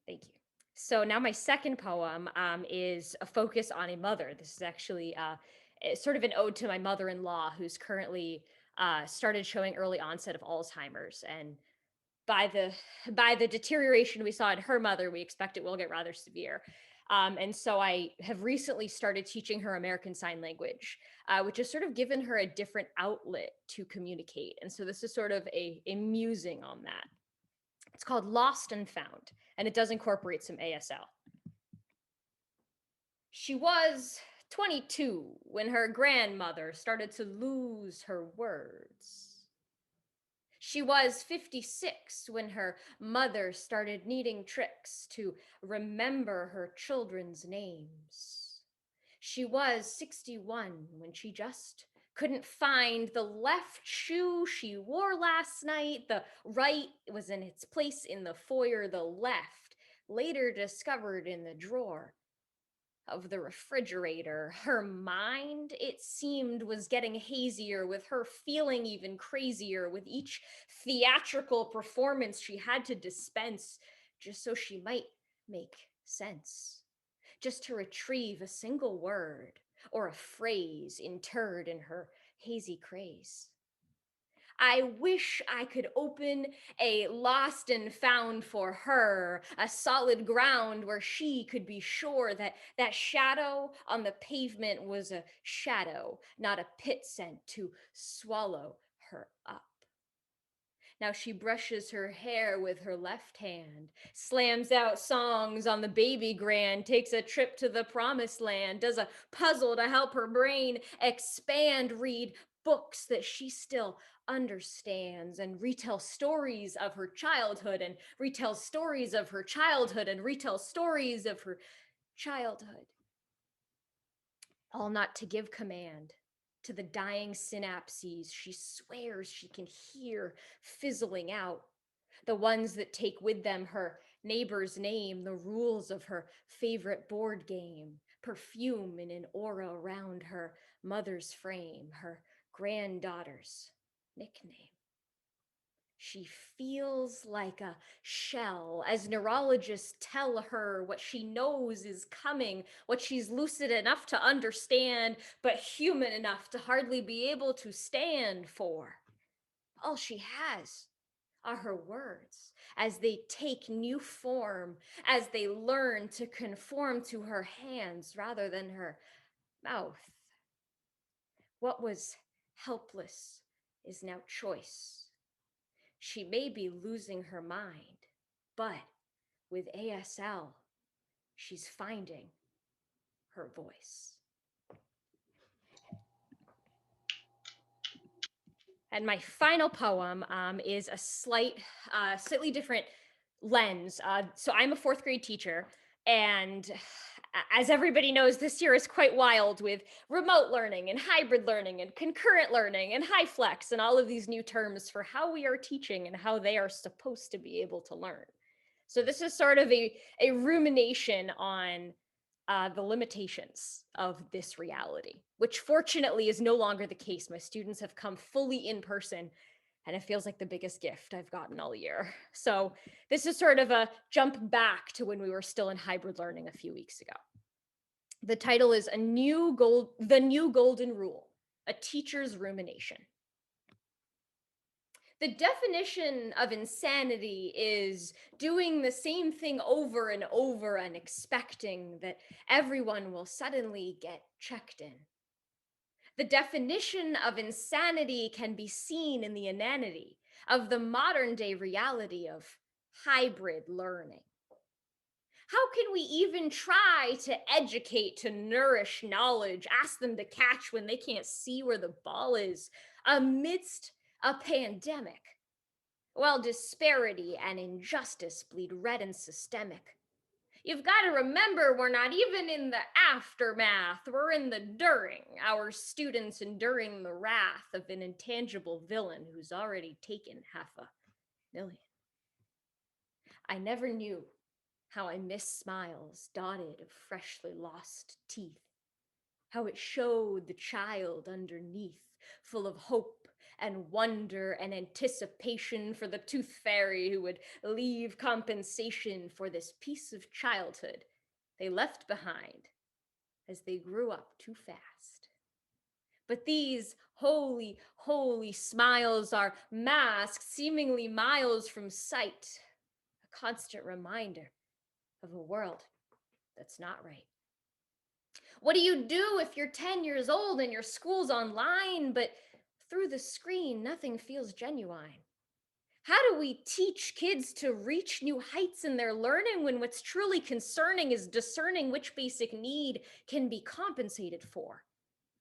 Speaker 9: Thank you. So now my second poem is a focus on a mother. This is actually sort of an ode to my mother-in-law, who's currently started showing early onset of Alzheimer's. And by the deterioration we saw in her mother, we expect it will get rather severe. And so I have recently started teaching her American Sign Language, which has sort of given her a different outlet to communicate. And so this is sort of a musing on that. It's called Lost and Found, and it does incorporate some ASL. She was 22 when her grandmother started to lose her words. She was 56 when her mother started needing tricks to remember her children's names. She was 61 when she just couldn't find the left shoe she wore last night. The right was in its place in the foyer, the left later discovered in the drawer of the refrigerator. Her mind, it seemed, was getting hazier, with her feeling even crazier with each theatrical performance she had to dispense just so she might make sense, just to retrieve a single word or a phrase interred in her hazy craze. I wish I could open a lost and found for her, a solid ground where she could be sure that that shadow on the pavement was a shadow, not a pit sent to swallow her up. Now she brushes her hair with her left hand, slams out songs on the baby grand, takes a trip to the promised land, does a puzzle to help her brain expand, read books that she still understands, and retell stories of her childhood, and retell stories of her childhood, and retell stories of her childhood. All not to give command to the dying synapses she swears she can hear fizzling out, the ones that take with them her neighbor's name, the rules of her favorite board game, perfume in an aura around her mother's frame, her granddaughter's nickname. She feels like a shell as neurologists tell her what she knows is coming, what she's lucid enough to understand, but human enough to hardly be able to stand for. All she has are her words as they take new form, as they learn to conform to her hands rather than her mouth. What was helpless is now choice. She may be losing her mind, but with ASL, she's finding her voice. And my final poem is a slightly different lens. So I'm a fourth grade teacher, and as everybody knows, this year is quite wild with remote learning and hybrid learning and concurrent learning and high flex and all of these new terms for how we are teaching and how they are supposed to be able to learn. So this is sort of a rumination on the limitations of this reality, which fortunately is no longer the case. My students have come fully in person and it feels like the biggest gift I've gotten all year. So this is sort of a jump back to when we were still in hybrid learning a few weeks ago. The title is The New Golden Rule, a Teacher's Rumination. The definition of insanity is doing the same thing over and over and expecting that everyone will suddenly get checked in. The definition of insanity can be seen in the inanity of the modern day reality of hybrid learning. How can we even try to educate, to nourish knowledge, ask them to catch when they can't see where the ball is amidst a pandemic? While disparity and injustice bleed red and systemic. You've got to remember we're not even in the aftermath, we're in the during, our students enduring the wrath of an intangible villain who's already taken 500,000. I never knew how I miss smiles dotted of freshly lost teeth, how it showed the child underneath, full of hope and wonder and anticipation for the tooth fairy who would leave compensation for this piece of childhood they left behind as they grew up too fast. But these holy, holy smiles are masked seemingly miles from sight, a constant reminder of a world that's not right. What do you do if you're 10 years old and your school's online, but through the screen, nothing feels genuine? How do we teach kids to reach new heights in their learning when what's truly concerning is discerning which basic need can be compensated for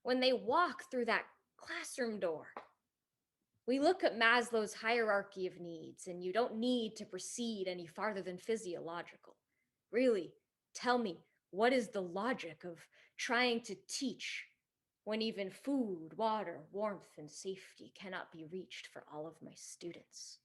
Speaker 9: when they walk through that classroom door? We look at Maslow's hierarchy of needs, and you don't need to proceed any farther than physiological. Really, tell me, what is the logic of trying to teach when even food, water, warmth, and safety cannot be reached for all of my students,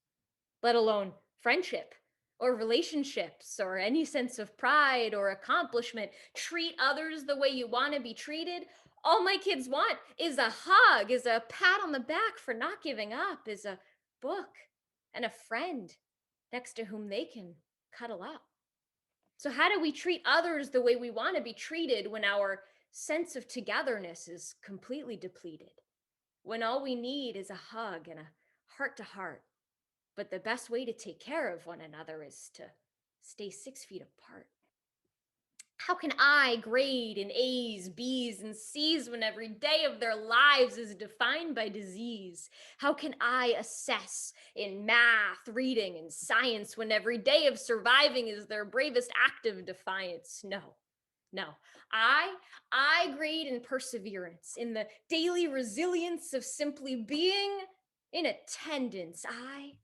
Speaker 9: let alone friendship or relationships or any sense of pride or accomplishment? Treat others the way you want to be treated. All my kids want is a hug, is a pat on the back for not giving up, is a book and a friend next to whom they can cuddle up. So how do we treat others the way we want to be treated when our sense of togetherness is completely depleted? When all we need is a hug and a heart to heart, but the best way to take care of one another is to stay 6 feet apart? How can I grade in A's, B's, and C's when every day of their lives is defined by disease? How can I assess in math, reading, and science when every day of surviving is their bravest act of defiance? No. I grade in perseverance, in the daily resilience of simply being in attendance. I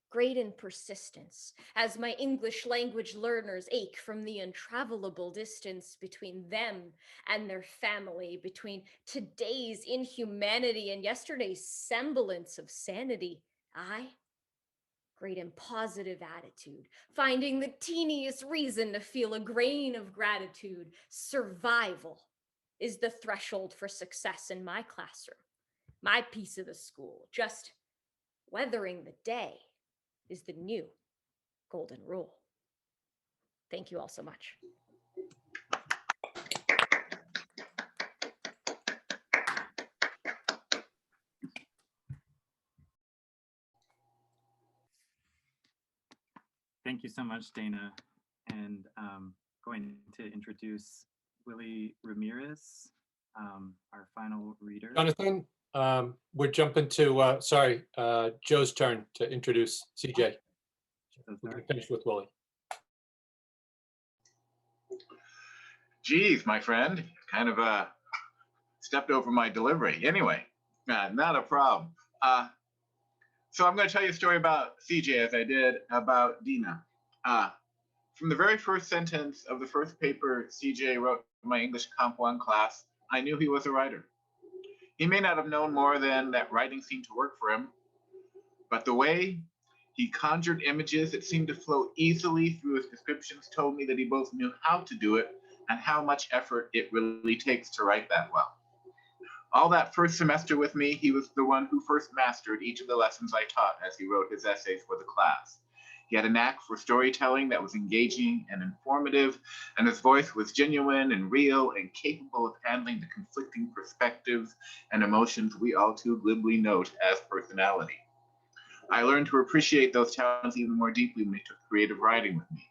Speaker 9: grade in persistence, as my English language learners ache from the untravelable distance between them and their family, between today's inhumanity and yesterday's semblance of sanity. I grade in positive attitude, finding the teeniest reason to feel a grain of gratitude. Survival is the threshold for success in my classroom, my piece of the school. Just weathering the day is the new golden rule. Thank you all so much.
Speaker 3: Thank you so much, Dana. And going to introduce Willie Ramirez, our final reader.
Speaker 1: Jonathan, we're jumping to, Joe's turn to introduce CJ. We can finish with Willie.
Speaker 5: Geez, my friend, kind of stepped over my delivery. Anyway, not a problem. So I'm going to tell you a story about CJ as I did about Dina. From the very first sentence of the first paper CJ wrote in my English Comp 1 class, I knew he was a writer. He may not have known more than that writing seemed to work for him, but the way he conjured images that seemed to flow easily through his descriptions told me that he both knew how to do it and how much effort it really takes to write that well. All that first semester with me, he was the one who first mastered each of the lessons I taught as he wrote his essays for the class. He had a knack for storytelling that was engaging and informative, and his voice was genuine and real and capable of handling the conflicting perspectives and emotions we all too glibly note as personality. I learned to appreciate those talents even more deeply when he took creative writing with me.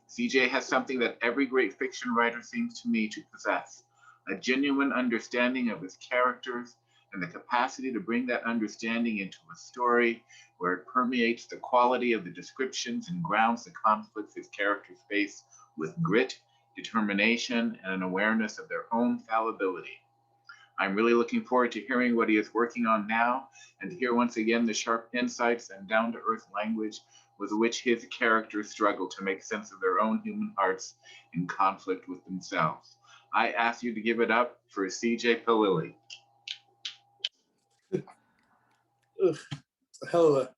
Speaker 5: CJ has something that every great fiction writer seems to me to possess, a genuine understanding of his characters and the capacity to bring that understanding into a story where it permeates the quality of the descriptions and grounds the conflicts his characters face with grit, determination, and an awareness of their own fallibility. I'm really looking forward to hearing what he is working on now and to hear once again the sharp insights and down-to-earth language with which his characters struggle to make sense of their own human hearts in conflict with themselves. I ask you to give it up for CJ Palilli.
Speaker 10: Hell of a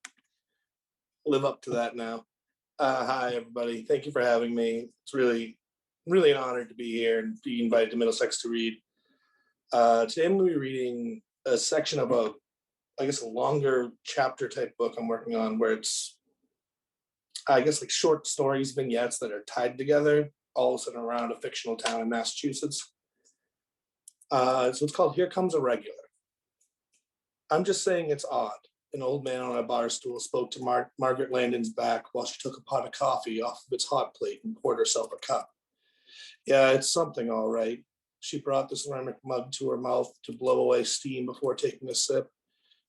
Speaker 10: live up to that now. Hi, everybody. Thank you for having me. It's really an honor to be here and be invited to Middlesex to read. Today I'm going to be reading a section of a longer chapter type book I'm working on where it's, like short stories, vignettes that are tied together, all sitting around a fictional town in Massachusetts. So it's called Here Comes a Regular. I'm just saying it's odd. An old man on a bar stool spoke to Margaret Landon's back while she took a pot of coffee off of its hot plate and poured herself a cup. Yeah, it's something, all right. She brought the ceramic mug to her mouth to blow away steam before taking a sip.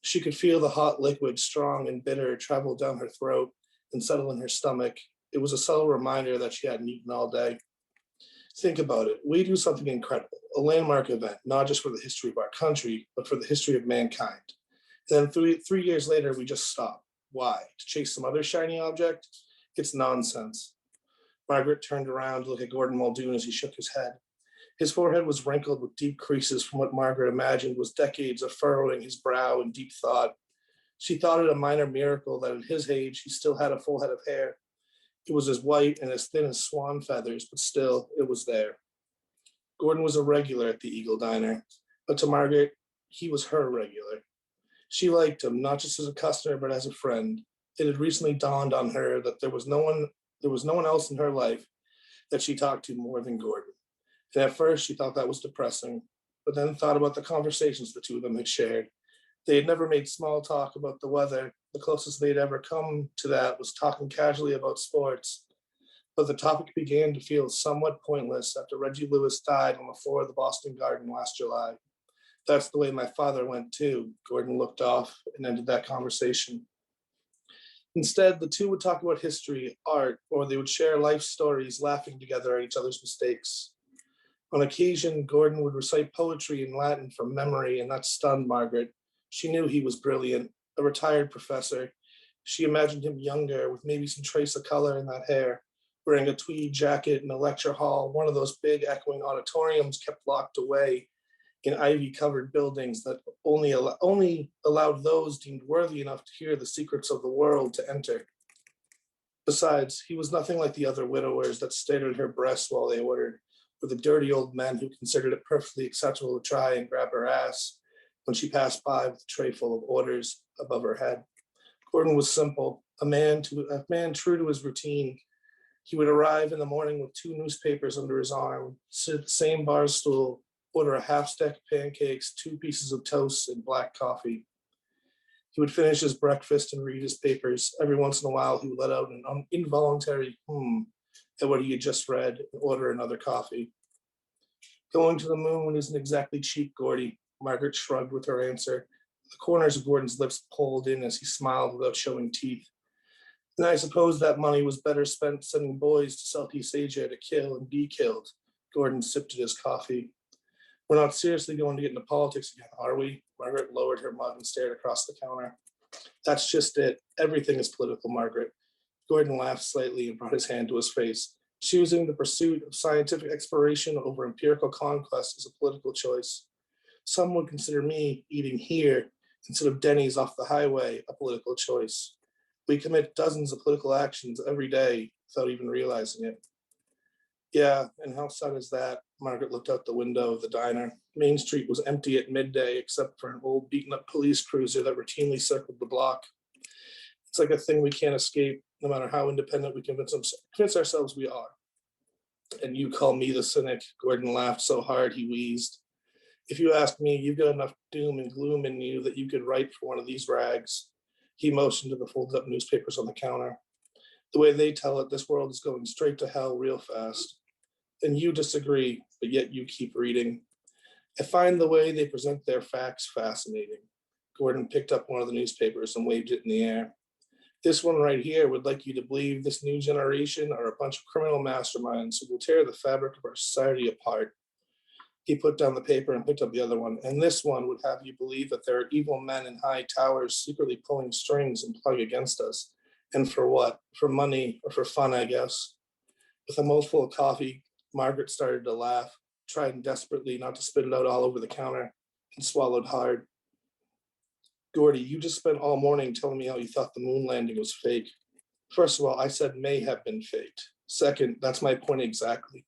Speaker 10: She could feel the hot liquid, strong and bitter, travel down her throat and settle in her stomach. It was a subtle reminder that she hadn't eaten all day. Think about it. We do something incredible, a landmark event, not just for the history of our country, but for the history of mankind. And then three years later, we just stop. Why? To chase some other shiny object? It's nonsense. Margaret turned around to look at Gordon Muldoon as he shook his head. His forehead was wrinkled with deep creases from what Margaret imagined was decades of furrowing his brow in deep thought. She thought it a minor miracle that at his age, he still had a full head of hair. It was as white and as thin as swan feathers, but still, it was there. Gordon was a regular at the Eagle Diner, but to Margaret, he was her regular. She liked him, not just as a customer, but as a friend. It had recently dawned on her that there was no one else in her life that she talked to more than Gordon. And at first, she thought that was depressing, but then thought about the conversations the two of them had shared. They had never made small talk about the weather. The closest they'd ever come to that was talking casually about sports. But the topic began to feel somewhat pointless after Reggie Lewis died on the floor of the Boston Garden last July. That's the way my father went too. Gordon looked off and ended that conversation. Instead, the two would talk about history, art, or they would share life stories, laughing together at each other's mistakes. On occasion, Gordon would recite poetry in Latin from memory, and that stunned Margaret. She knew he was brilliant, a retired professor. She imagined him younger, with maybe some trace of color in that hair, wearing a tweed jacket in a lecture hall, one of those big echoing auditoriums kept locked away in ivy-covered buildings that only allowed those deemed worthy enough to hear the secrets of the world to enter. Besides, he was nothing like the other widowers that stared at her breasts while they ordered, or the dirty old men who considered it perfectly acceptable to try and grab her ass when she passed by with a tray full of orders above her head. Gordon was simple, a man true to his routine. He would arrive in the morning with 2 newspapers under his arm, sit at the same bar stool, order a half stack of pancakes, 2 pieces of toast, and black coffee. He would finish his breakfast and read his papers. Every once in a while, he would let out an involuntary at what he had just read and order another coffee. Going to the moon isn't exactly cheap, Gordy. Margaret shrugged with her answer. The corners of Gordon's lips pulled in as he smiled without showing teeth. And I suppose that money was better spent sending boys to Southeast Asia to kill and be killed. Gordon sipped at his coffee. We're not seriously going to get into politics again, are we? Margaret lowered her mug and stared across the counter. That's just it. Everything is political, Margaret. Gordon laughed slightly and brought his hand to his face. Choosing the pursuit of scientific exploration over empirical conquest is a political choice. Some would consider me eating here instead of Denny's off the highway a political choice. We commit dozens of political actions every day without even realizing it. Yeah, and how sad is that? Margaret looked out the window of the diner. Main Street was empty at midday, except for an old beaten up police cruiser that routinely circled the block. It's like a thing we can't escape, no matter how independent we convince ourselves we are. And you call me the cynic. Gordon laughed so hard he wheezed. If you ask me, you've got enough doom and gloom in you that you could write for one of these rags. He motioned to the folded up newspapers on the counter. The way they tell it, this world is going straight to hell real fast. And you disagree, but yet you keep reading. I find the way they present their facts fascinating. Gordon picked up one of the newspapers and waved it in the air. This one right here would like you to believe this new generation are a bunch of criminal masterminds who will tear the fabric of our society apart. He put down the paper and picked up the other one. And this one would have you believe that there are evil men in high towers secretly pulling strings and plotting against us. And for what? For money or for fun, I guess. With a mouthful of coffee, Margaret started to laugh, tried desperately not to spit it out all over the counter, and swallowed hard. Gordy, you just spent all morning telling me how you thought the moon landing was fake. First of all, I said may have been faked. Second, that's my point exactly.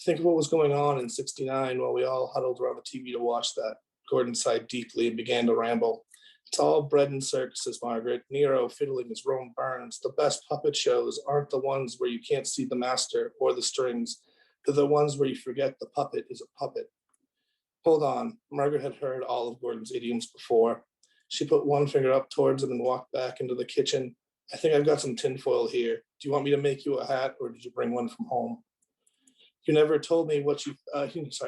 Speaker 10: Think of what was going on in '69 while we all huddled around the TV to watch that. Gordon sighed deeply and began to ramble. It's all bread and circuses, Margaret. Nero fiddling as Rome burns. The best puppet shows aren't the ones where you can't see the master or the strings. They're the ones where you forget the puppet is a puppet. Hold on. Margaret had heard all of Gordon's idioms before. She put one finger up towards him and walked back into the kitchen. I think I've got some tinfoil here. Do you want me to make you a hat, or did you bring one from home? You never told me what you.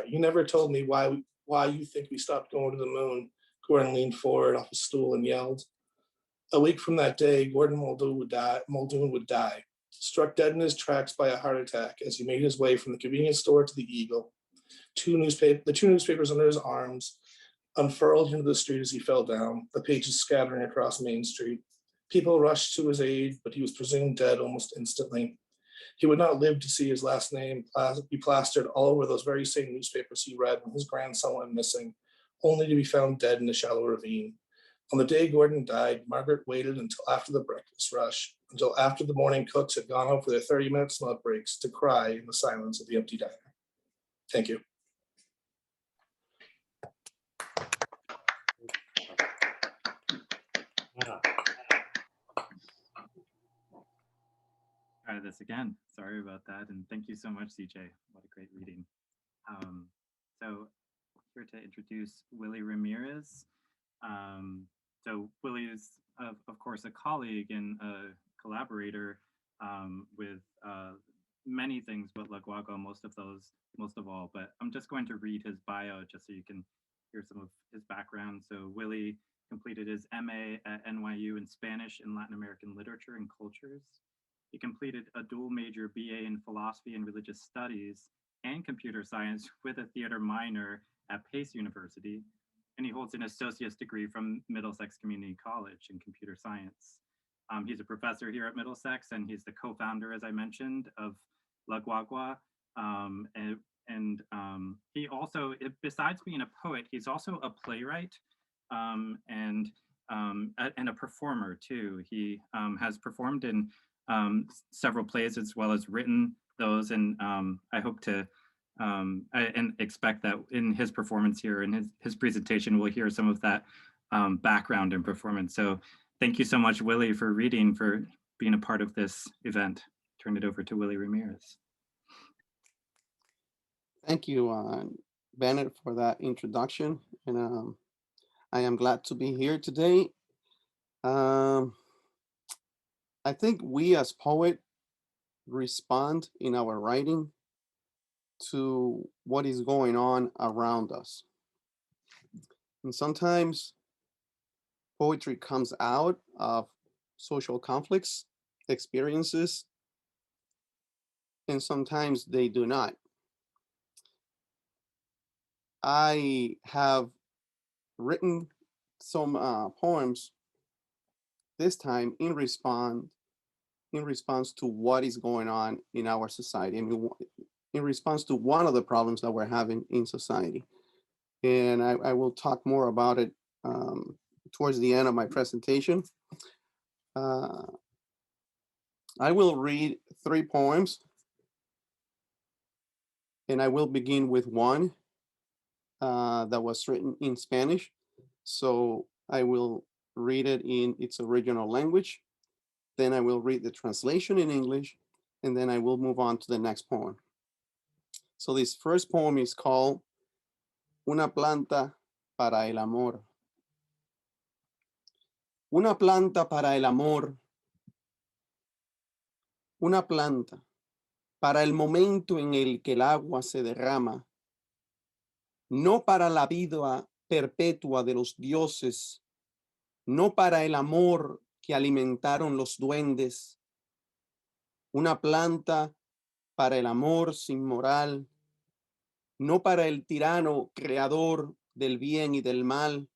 Speaker 10: You never told me why you think we stopped going to the moon. Gordon leaned forward off his stool and yelled. A week from that day, Gordon Muldoon would die, struck dead in his tracks by a heart attack as he made his way from the convenience store to the Eagle. The two newspapers under his arms unfurled into the street as he fell down, the pages scattering across Main Street. People rushed to his aid, but he was presumed dead almost instantly. He would not live to see his last name be plastered all over those very same newspapers he read when his grandson went missing, only to be found dead in a shallow ravine. On the day Gordon died, Margaret waited until after the breakfast rush, until after the morning cooks had gone out for their 30-minute smoke breaks to cry in the silence of the empty diner. Thank you.
Speaker 3: Try this again. Sorry about that. And thank you so much, CJ. What a great reading. So here to introduce Willie Ramirez. So Willie is, of course, a colleague and a collaborator with many things, but La Guagua, most of all. But I'm just going to read his bio just so you can hear some of his background. So Willie completed his MA at NYU in Spanish and Latin American literature and cultures. He completed a dual major BA in philosophy and religious studies and computer science with a theater minor at Pace University. And he holds an associate's degree from Middlesex Community College in computer science. He's a professor here at Middlesex, and he's the co-founder, as I mentioned, of La Guagua. He also, besides being a poet, he's also a playwright and a performer too. He has performed in several plays as well as written those, and I hope to and expect that in his performance here and his presentation we'll hear some of that background and performance. So thank you so much, Willie, for reading, for being a part of this event. Turn it over to Willie Ramirez.
Speaker 11: Thank you, Bennett, for that introduction, and I am glad to be here today. I think we as poets respond in our writing to what is going on around us. And sometimes poetry comes out of social conflicts, experiences, and sometimes they do not. I have written some poems this time in response to what is going on in our society. I mean, in response to one of the problems that we're having in society. And I will talk more about it towards the end of my presentation. I will read 3 poems. and I will begin with one that was written in Spanish. So I will read it in its original language. Then I will read the translation in English, and then I will move on to the next poem. So this first poem is called Una planta para el amor. Una planta para el amor. Una planta para el momento en el que el agua se derrama. No para la vida perpetua de los dioses, no para el amor que alimentaron los duendes. Una planta para el amor sin moral, no para el tirano creador del bien y del mal,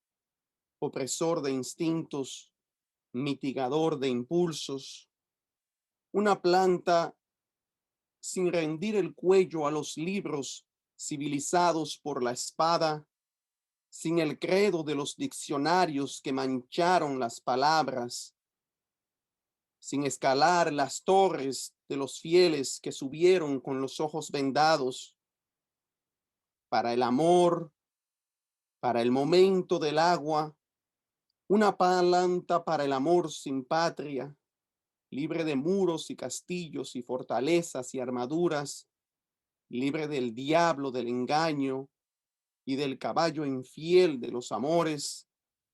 Speaker 11: opresor de instintos, mitigador de impulsos. Una planta sin rendir el cuello a los libros civilizados por la espada, sin el credo de los diccionarios que mancharon las palabras, sin escalar las torres de los fieles que subieron con los ojos vendados, para el amor, para el momento del agua, una planta para el amor sin patria, libre de muros y castillos y fortalezas y armaduras, libre del diablo del engaño y del caballo infiel de los amores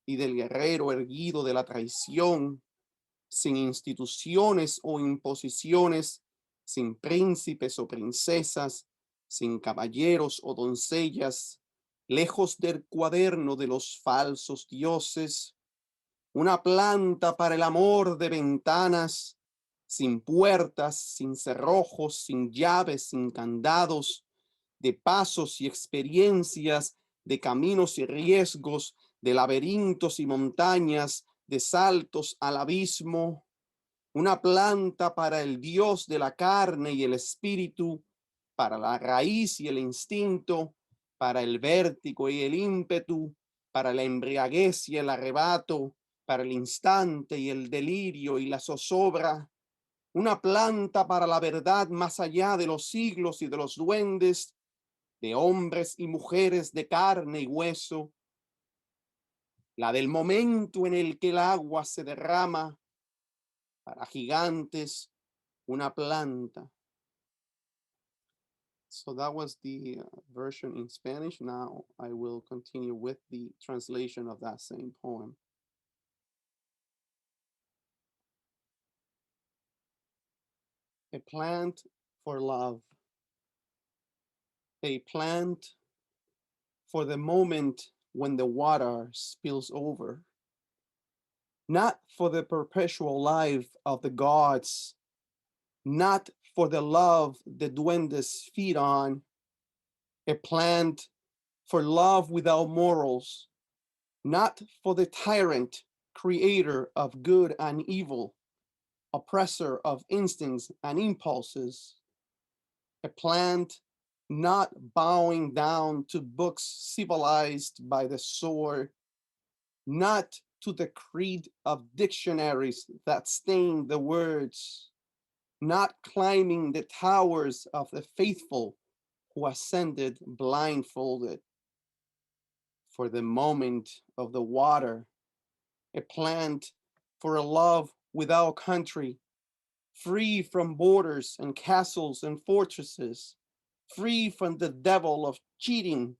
Speaker 11: y del guerrero erguido de la traición, sin instituciones o imposiciones, sin príncipes o princesas, sin caballeros o doncellas, lejos del cuaderno de los falsos dioses, una planta para el amor de ventanas, sin puertas, sin cerrojos, sin llaves, sin candados, de pasos y experiencias, de caminos y riesgos, de laberintos y montañas, de saltos al abismo, una planta para el Dios de la carne y el espíritu, para la raíz y el instinto, para el vértigo y el ímpetu, para la embriaguez y el arrebato, para el instante y el delirio y la zozobra, una planta para la verdad más allá de los siglos y de los duendes, de hombres y mujeres de carne y hueso, la del momento en el que el agua se derrama, para gigantes, una planta. So that was the version in Spanish. Now I will continue with the translation of that same poem. A plant for love. A plant for the moment when the water spills over. Not for the perpetual life of the gods, not for the love the duendes feed on, a plant for love without morals, not for the tyrant, creator of good and evil, oppressor of instincts and impulses, a plant not bowing down to books civilized by the sword, not to the creed of dictionaries that stain the words, not climbing the towers of the faithful who ascended blindfolded. For the moment of the water, a plant for a love without country, free from borders and castles and fortresses, free from the devil of cheating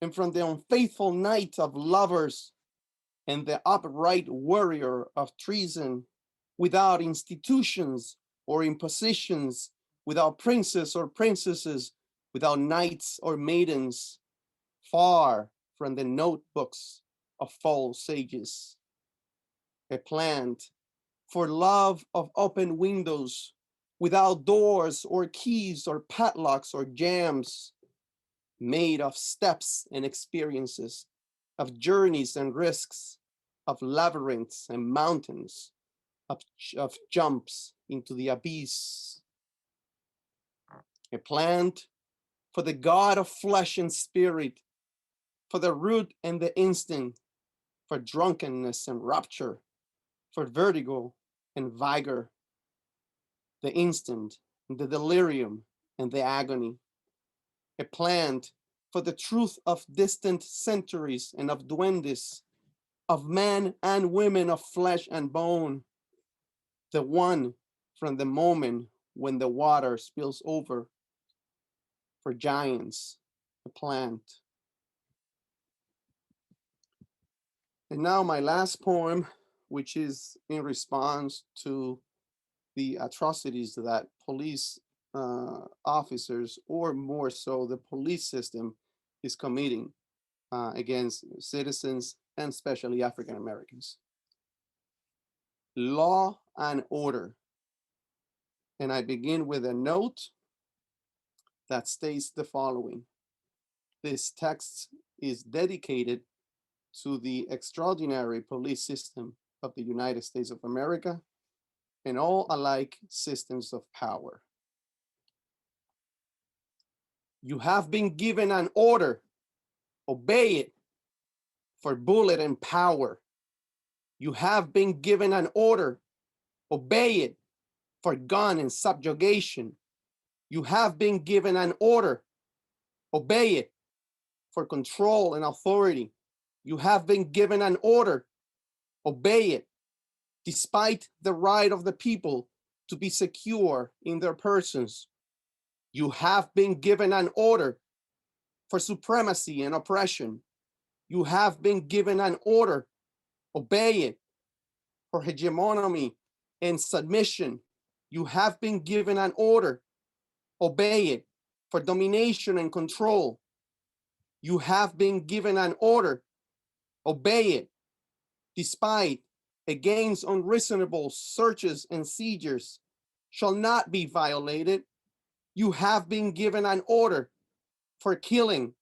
Speaker 11: and from the unfaithful knight of lovers and the upright warrior of treason, without institutions or impositions, without princes or princesses, without knights or maidens, far from the notebooks of false sages. A plant for love of open windows, without doors or keys or padlocks or jams, made of steps and experiences, of journeys and risks, of labyrinths and mountains, of jumps into the abyss. A plant for the God of flesh and spirit, for the root and the instinct, for drunkenness and rapture, for vertigo and vigor, the instant, the delirium and the agony. a plant for the truth of distant centuries and of duendes, of men and women of flesh and bone, the one from the moment when the water spills over, for giants, a plant. And now my last poem, which is in response to the atrocities that police officers, or more so the police system, is committing against citizens and especially African Americans. Law and order. And I begin with a note that states the following. This text is dedicated to the extraordinary police system of the United States of America and all alike systems of power. You have been given an order, obey it, for bullet and power. You have been given an order, obey it, for gun and subjugation. You have been given an order, obey it, for control and authority. You have been given an order, obey it, despite the right of the people to be secure in their persons. You have been given an order for supremacy and oppression. You have been given an order, obey it, for hegemony and submission. You have been given an order, obey it, for domination and control. You have been given an order, obey it, despite against unreasonable searches and seizures shall not be violated. You have been given an order for killing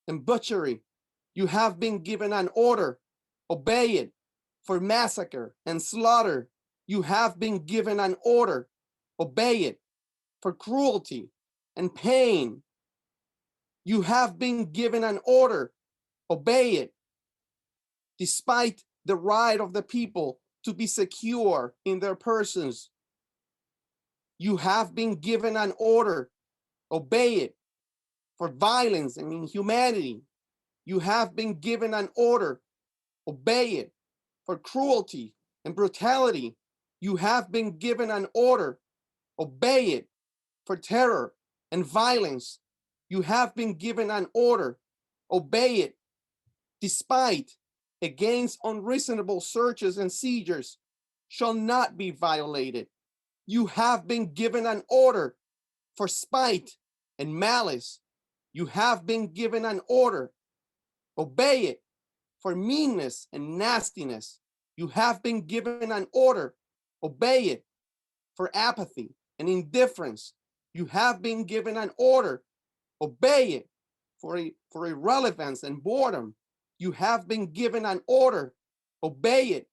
Speaker 11: and butchery. You have been given an order, obey it, for massacre and slaughter. You have been given an order, obey it, for cruelty and pain. You have been given an order, obey it, despite the right of the people to be secure in their persons. You have been given an order, obey it, for violence and inhumanity. You have been given an order, obey it, for cruelty and brutality. You have been given an order, obey it, for terror and violence. You have been given an order, obey it, despite against unreasonable searches and seizures shall not be violated. You have been given an order for spite and malice. You have been given an order, obey it, for meanness and nastiness. You have been given an order, obey it, for apathy and indifference. You have been given an order, obey it, for irrelevance and boredom. You have been given an order, obey it,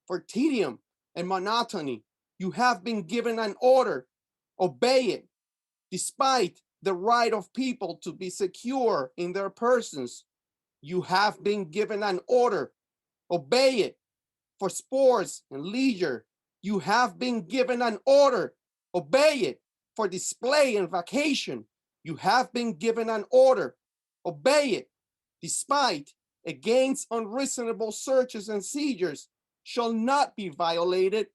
Speaker 11: for tedium and monotony. You have been given an order, obey it, despite the right of people to be secure in their persons. You have been given an order, obey it, for sports and leisure. You have been given an order, obey it, for display and vacation. You have been given an order, obey it, despite against unreasonable searches and seizures shall not be violated.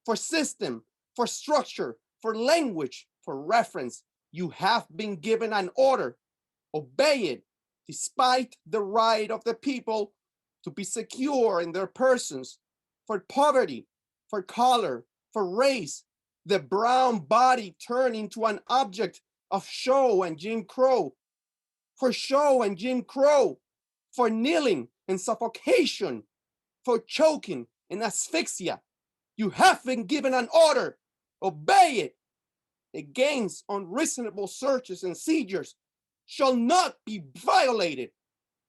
Speaker 11: For system, for structure, for language, for reference, you have been given an order, obey it, despite the right of the people to be secure in their persons. For poverty, for color, for race, the brown body turned into an object of show and Jim Crow. For show and Jim Crow, for kneeling and suffocation, for choking and asphyxia. You have been given an order, obey it, against unreasonable searches and seizures shall not be violated.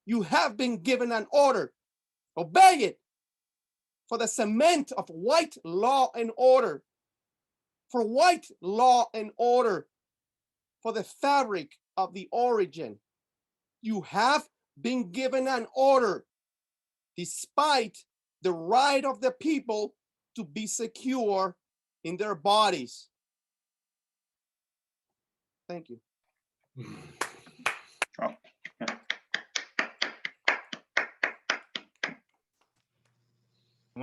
Speaker 11: You have been given an order, obey it, for the cement of white law and order, for white law and order, for the fabric of the origin. You have been given an order, despite the right of the people to be secure in their bodies. Thank you.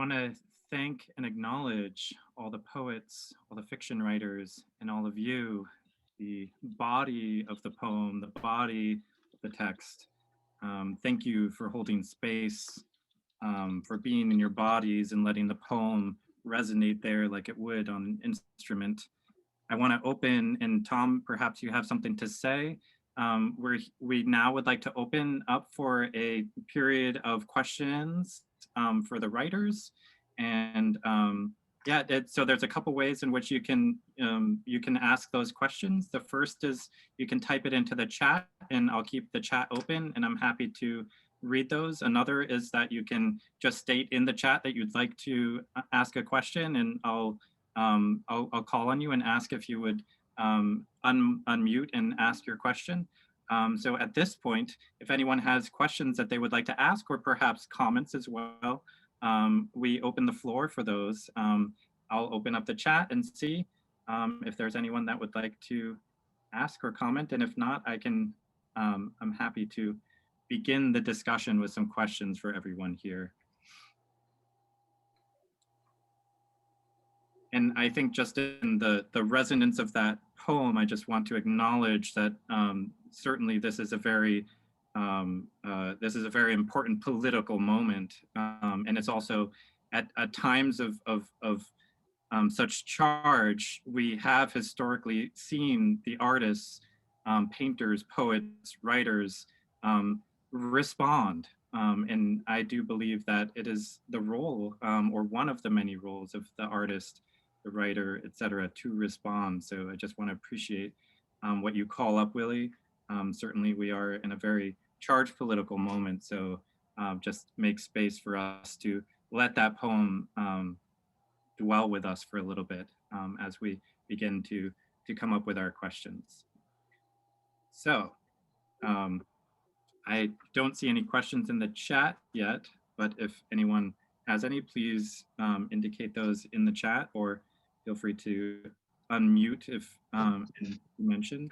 Speaker 3: want to thank and acknowledge all the poets, all the fiction writers, and all of you, the body of the poem, the body of the text. Thank you for holding space, for being in your bodies and letting the poem resonate there like it would on an instrument. I want to open, and Tom, perhaps you have something to say. We now would like to open up for a period of questions for the writers. And yeah, so there's a couple ways in which you can ask those questions. The first is you can type it into the chat, and I'll keep the chat open, and I'm happy to read those. Another is that you can just state in the chat that you'd like to ask a question, and I'll call on you and ask if you would unmute and ask your question. So at this point, if anyone has questions that they would like to ask, or perhaps comments as well, we open the floor for those. I'll open up the chat and see if there's anyone that would like to ask or comment. And if not, I'm happy to begin the discussion with some questions for everyone here. And I think just in the resonance of that poem, I just want to acknowledge that certainly this is a very important political moment, and it's also at times of such charge. We have historically seen the artists, painters, poets, writers respond. And I do believe that it is the role, or one of the many roles of the artist, the writer, etc., to respond. So I just want to appreciate what you call up, Willie. Certainly we are in a very charged political moment, so just make space for us to let that poem dwell with us for a little bit as we begin to come up with our questions. So I don't see any questions in the chat yet, but if anyone has any, please indicate those in the chat, or feel free to unmute if and mention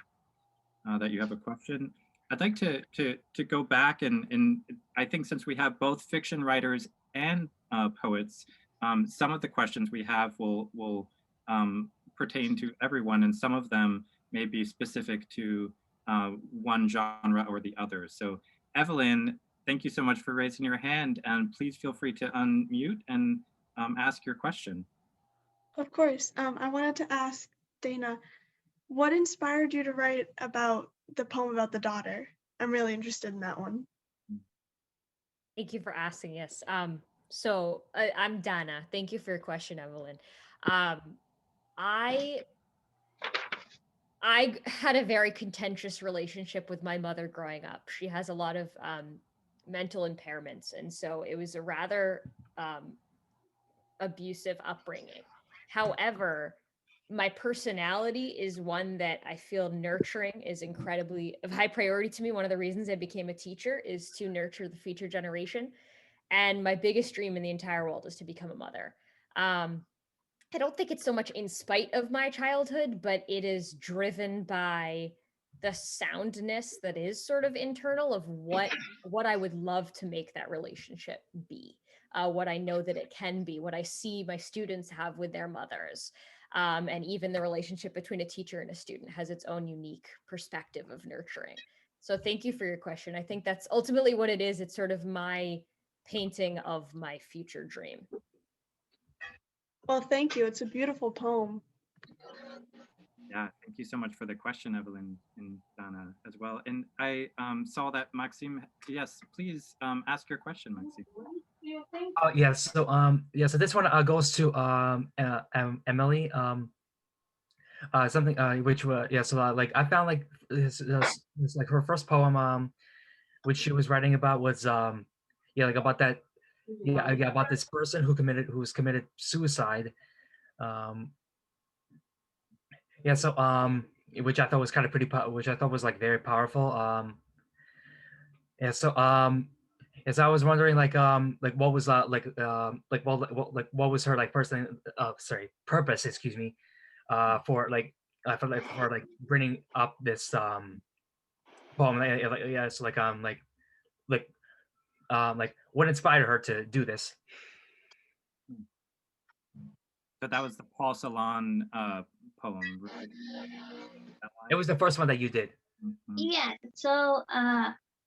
Speaker 3: that you have a question. I'd like to go back and I think since we have both fiction writers and poets, some of the questions we have will pertain to everyone, and some of them may be specific to one genre or the other. So Evelyn, thank you so much for raising your hand, and please feel free to unmute and ask your question.
Speaker 12: Of course. I wanted to ask Dana, what inspired you to write about the poem about the daughter? I'm really interested in that one.
Speaker 9: Thank you for asking us. So I'm Dana. Thank you for your question, Evelyn. I had a very contentious relationship with my mother growing up. She has a lot of mental impairments, and so it was a rather abusive upbringing. However, my personality is one that I feel nurturing is incredibly of high priority to me. One of the reasons I became a teacher is to nurture the future generation. And my biggest dream in the entire world is to become a mother. I don't think it's so much in spite of my childhood, but it is driven by the soundness that is sort of internal of what I would love to make that relationship be, what I know that it can be, what I see my students have with their mothers. And even the relationship between a teacher and a student has its own unique perspective of nurturing. So thank you for your question. I think that's ultimately what it is. It's sort of my painting of my future dream.
Speaker 12: Well, thank you. It's a beautiful poem.
Speaker 3: Yeah, thank you so much for the question, Evelyn and Dana as well. And I saw that Maxime, yes, please ask your question, Maxime.
Speaker 13: Yeah, so so this one goes to Emily. Something which so like I found like this like her first poem which she was writing about was like about that about this person who's committed suicide. So which I thought was kind of which I thought was like very powerful. So I was wondering like what was what was her like purpose, excuse me, for bringing up this poem. So what inspired her to do this?
Speaker 3: So that was the Paul Celan poem, right? That
Speaker 13: It
Speaker 3: one?
Speaker 13: was the first one that you did.
Speaker 3: Mhm.
Speaker 4: Yeah, so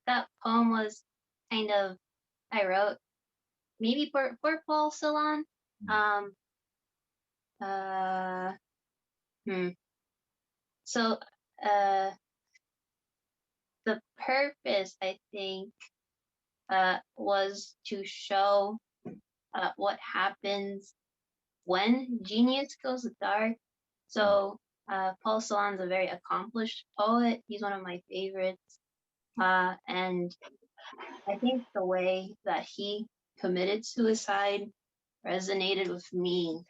Speaker 4: that poem was kind of, I wrote maybe for Paul Celan. Um uh so the purpose, I think, was to show what happens when genius goes dark. So Paul Celan's a very accomplished poet. He's one of my favorites. And I think the way that he committed suicide resonated with me.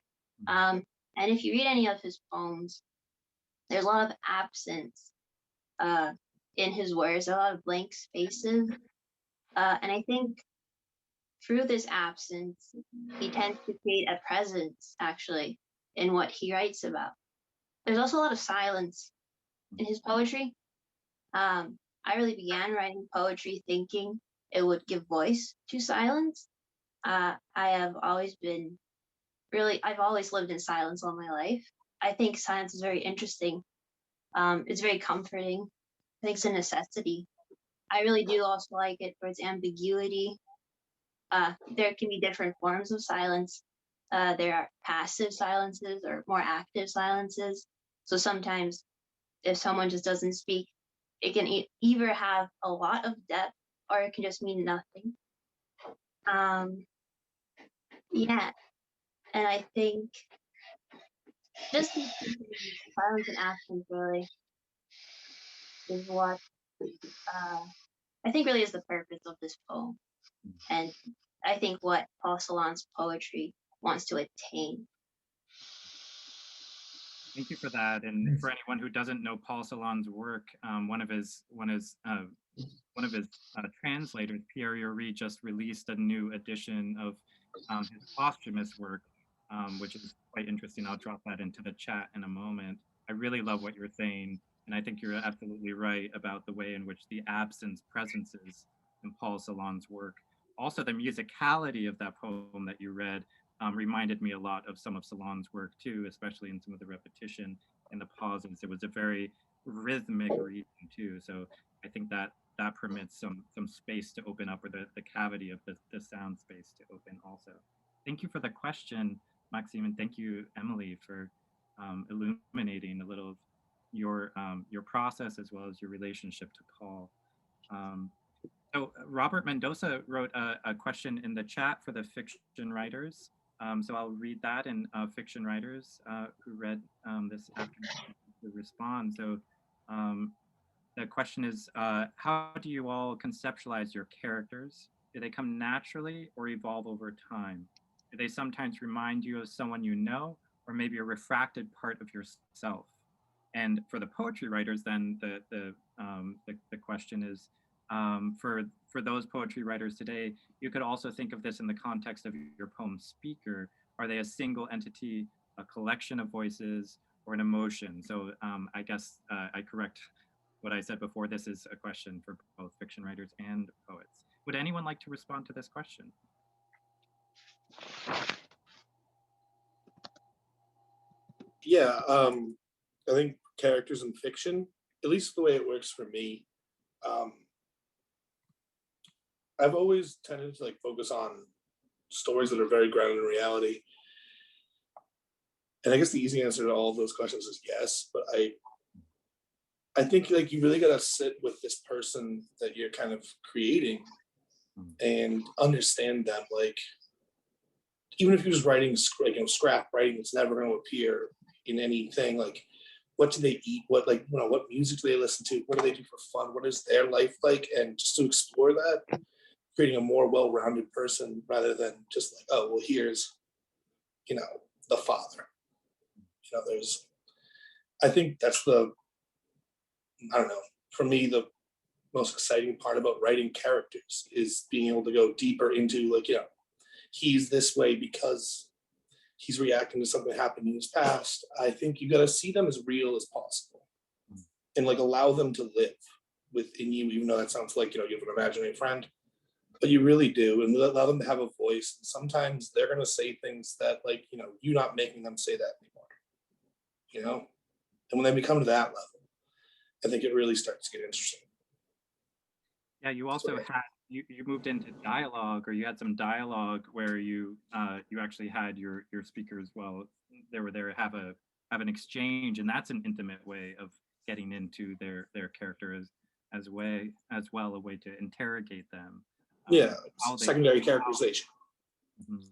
Speaker 4: And if you read any of his poems, there's a lot of absence in his words, a lot of blank spaces. And I think through this absence, he tends to create a presence actually in what he writes about. There's also a lot of silence in his poetry. I really began writing poetry thinking it would give voice to silence. I have always been I've always lived in silence all my life. I think silence is very interesting. It's very comforting. I think it's a necessity. I really do also like it for its ambiguity. There can be different forms of silence. There are passive silences or more active silences. So sometimes if someone just doesn't speak, it can either have a lot of depth or it can just mean nothing. Yeah, and I think just these two things, silence and absence, really is what I think really is the purpose of this poem, and I think what Paul Celan's poetry wants to attain.
Speaker 3: Thank you for that. And for anyone who doesn't know Paul Celan's work, one of his translators, Pierre Yuri, just released a new edition of his posthumous work, which is quite interesting. I'll drop that into the chat in a moment. I really love what you're saying, and I think you're absolutely right about the way in which the absence presences in Paul Celan's work. Also, the musicality of that poem that you read reminded me a lot of some of Celan's work too, especially in some of the repetition and the pauses. It was a very rhythmic reading too. So I think that that permits some space to open up, or the cavity of the sound space to open also. Thank you for the question, Maxime, and thank you, Emily, for illuminating a little of your process as well as your relationship to Paul. So Robert Mendoza wrote a question in the chat for the fiction writers. So I'll read that, and fiction writers who read this afternoon to respond. So the question is, how do you all conceptualize your characters? Do they come naturally or evolve over time? Do they sometimes remind you of someone you know, or maybe a refracted part of yourself? And for the poetry writers, then the question is, for those poetry writers today, you could also think of this in the context of your poem speaker. Are they a single entity, a collection of voices, or an emotion? So I guess I correct what I said before. This is a question for both fiction writers and poets. Would anyone like to respond to this question?
Speaker 10: Yeah, I think characters in fiction, at least the way it works for me, I've always tended to focus on stories that are very grounded in reality. And I guess the easy answer to all of those questions is yes, but I think you really gotta sit with this person that you're kind of creating and understand them. Even if you're just writing scrap writing that's never going to appear in anything, what do they eat? What music do they listen to? What do they do for fun? What is their life like? And just to explore that, creating a more well-rounded person rather than just oh, well, here's, the father. I think that's I don't know, for me, the most exciting part about writing characters is being able to go deeper into he's this way because he's reacting to something that happened in his past. I think you got to see them as real as possible and allow them to live within you, even though that sounds like, you have an imaginary friend. but you really do, and allow them to have a voice. And sometimes they're going to say things that, like, you're not making them say that anymore. And when they become to that level, I think it really starts to get interesting.
Speaker 3: Yeah, you also had you moved into dialogue, or you had some dialogue where you actually had your speakers, well, they were there, have an exchange, and that's an intimate way of getting into their characters as well, a way to interrogate them.
Speaker 10: Yeah,
Speaker 3: how they
Speaker 10: secondary
Speaker 3: come out.
Speaker 10: characterization.
Speaker 3: Mhm.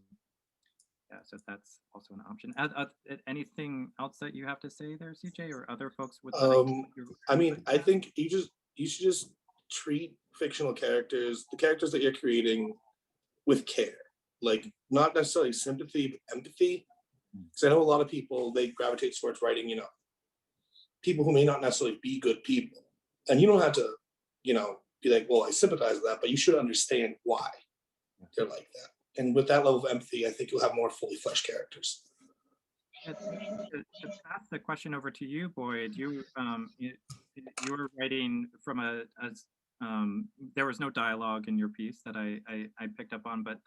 Speaker 3: Yeah, so that's also an option. Anything else that you have to say there, CJ, or other folks would like?
Speaker 10: I mean, I think you should just treat fictional characters, the characters that you're creating, with care. Like, not necessarily sympathy, but empathy. Because I know a lot of people, they gravitate towards writing, people who may not necessarily be good people. And you don't have to, be like, well, I sympathize with that, but you should understand why they're like that. And with that level of empathy, I think you'll have more fully fleshed characters.
Speaker 3: To pass the question over to you, Boyd, you were writing from there was no dialogue in your piece that I picked up on, but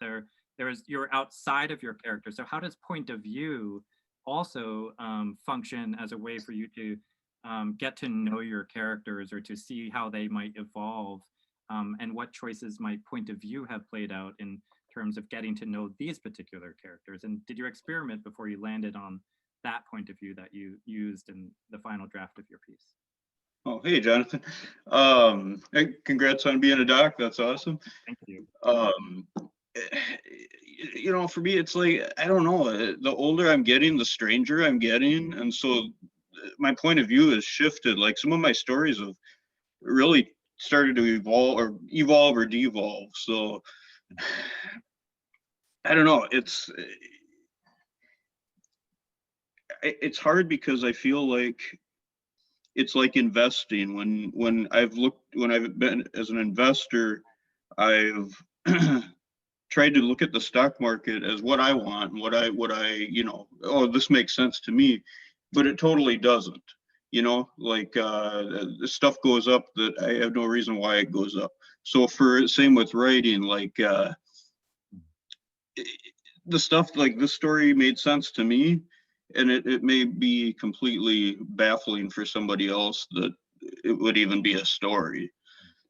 Speaker 3: you're outside of your character. So how does point of view also function as a way for you to get to know your characters, or to see how they might evolve, and what choices might point of view have played out in terms of getting to know these particular characters? And did you experiment before you landed on that point of view that you used in the final draft of your piece?
Speaker 7: Oh, hey, Jonathan. Hey, congrats on being a doc. That's awesome.
Speaker 3: Thank you.
Speaker 7: For me, it's like, I don't know, the older I'm getting, the stranger I'm getting. And so my point of view has shifted. Like, some of my stories have really started to evolve or devolve. So I don't know. It's hard, because I feel like it's like investing. When I've been as an investor, I've tried to look at the stock market as what I want, and what I oh, this makes sense to me, but it totally doesn't. Like, the stuff goes up that I have no reason why it goes up. So same with writing, like, the stuff like this story made sense to me, and it may be completely baffling for somebody else that it would even be a story.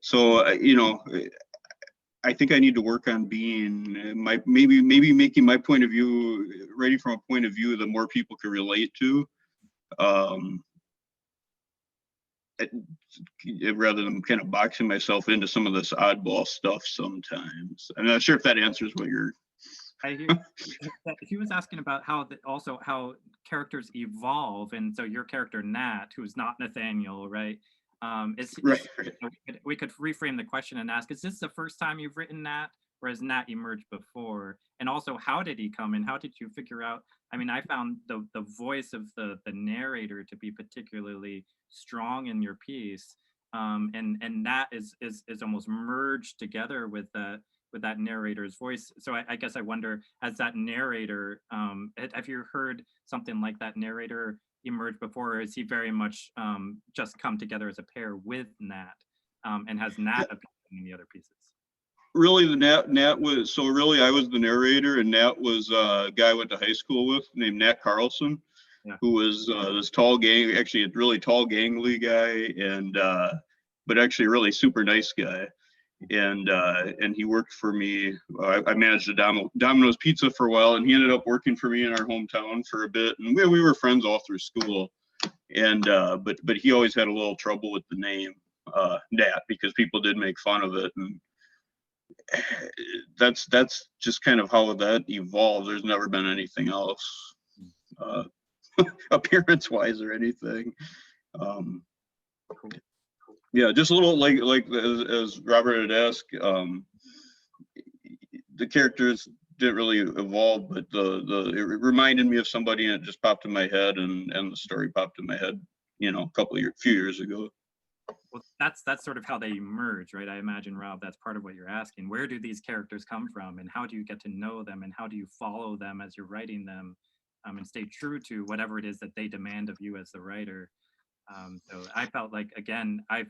Speaker 7: So I think I need to work on being maybe making my point of view, writing from a point of view that more people can relate to, rather than kind of boxing myself into some of this oddball stuff sometimes. I'm not sure if that answers what you're.
Speaker 3: He was asking about how characters evolve, and so your character Nat, who's not Nathaniel, right?
Speaker 7: Right.
Speaker 3: We could reframe the question and ask: is this the first time you've written Nat, or has Nat emerged before? And also, how did he come in? How did you figure out? I mean, I found the voice of the narrator to be particularly strong in your piece, and Nat is almost merged together with that narrator's voice. So I guess I wonder, as that narrator, have you heard something like that narrator emerge before, or is he very much just come together as a pair with Nat, and has Nat appeared in the other pieces?
Speaker 7: Really, the Nat was, so really I was the narrator, and Nat was a guy I went to high school with named Nat Carlson, who was this tall actually a really tall gangly guy, and but actually a really super nice guy. And he worked for me. I managed a Domino's Pizza for a while, and he ended up working for me in our hometown for a bit, and we were friends all through school. And but he always had a little trouble with the name Nat, because people did make fun of it, and that's just kind of how that evolved. There's never been anything else appearance wise or anything. Yeah, just a little like as Robert had asked, the characters didn't really evolve, but it reminded me of somebody, and it just popped in my head, and the story popped in my head, few years ago.
Speaker 3: Well, that's sort of how they emerge, right? I imagine, Rob, that's part of what you're asking. Where do these characters come from, and how do you get to know them, and how do you follow them as you're writing them, and stay true to whatever it is that they demand of you as the writer? So I felt like, again, as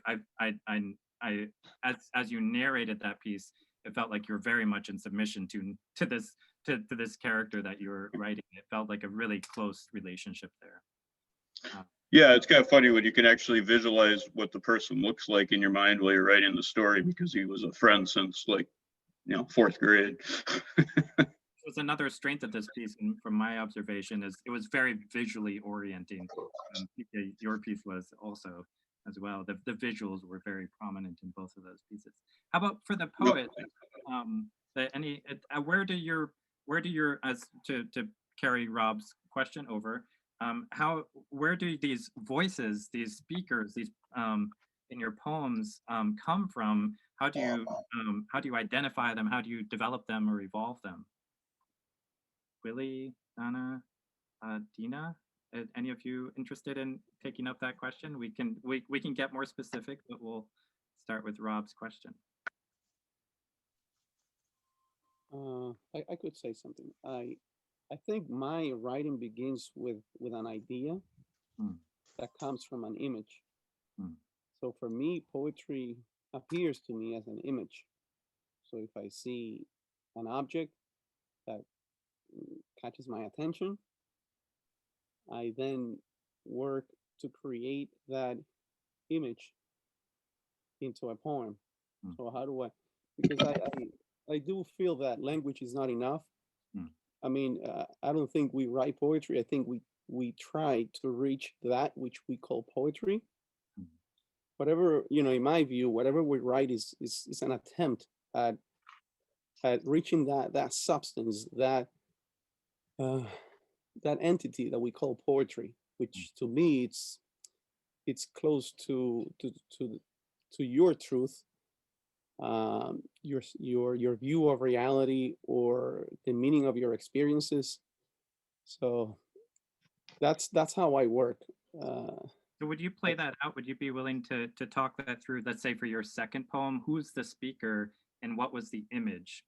Speaker 3: you narrated that piece, it felt like you're very much in submission to this character that you're writing. It felt like a really close relationship there.
Speaker 7: Yeah, it's kind of funny when you can actually visualize what the person looks like in your mind while you're writing the story, because he was a friend since like, you know, 4th grade.
Speaker 3: It was another strength of this piece, and from my observation, is it was very visually orienting. Your piece was also as well. The visuals were very prominent in both of those pieces. How about for the poet? Where do your as to carry Rob's question over? Where do these voices, these speakers, these in your poems come from? How do you identify them? How do you develop them or evolve them? Willie, Donna, Dina, any of you interested in taking up that question? We can get more specific, but we'll start with Rob's question.
Speaker 11: I could say something. I think my writing begins with an idea that comes from an image. So for me, poetry appears to me as an image. So if I see an object that catches my attention, I then work to create that image into a poem. So how do I, because I do feel that language is not enough. I mean, I don't think we write poetry. I think we try to reach that which we call poetry. Whatever, you know, in my view, whatever we write is an attempt at reaching that substance, that entity that we call poetry, which to me it's close to your truth, your view of reality, or the meaning of your experiences. So that's how I work.
Speaker 3: So would you play that out? Would you be willing to talk that through? Let's say for your second poem, who's the speaker and what was the image?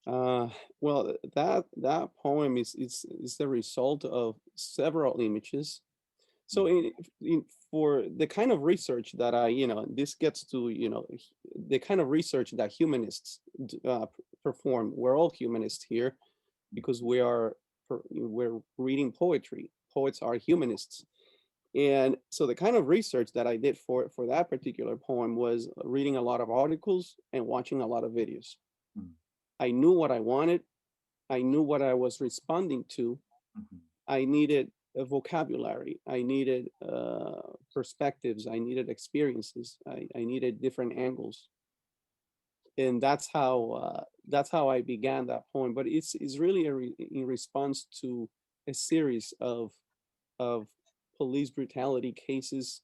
Speaker 11: Well, that poem is the result of several images. So for the kind of research that this gets to, the kind of research that humanists perform. We're all humanists here because we're reading poetry. Poets are humanists. And so the kind of research that I did for that particular poem was reading a lot of articles and watching a lot of videos. I knew what I wanted. I knew what I was responding to. I needed a vocabulary. I needed perspectives. I needed experiences. I needed different angles. And that's how I began that poem. But it's really in response to a series of police brutality cases,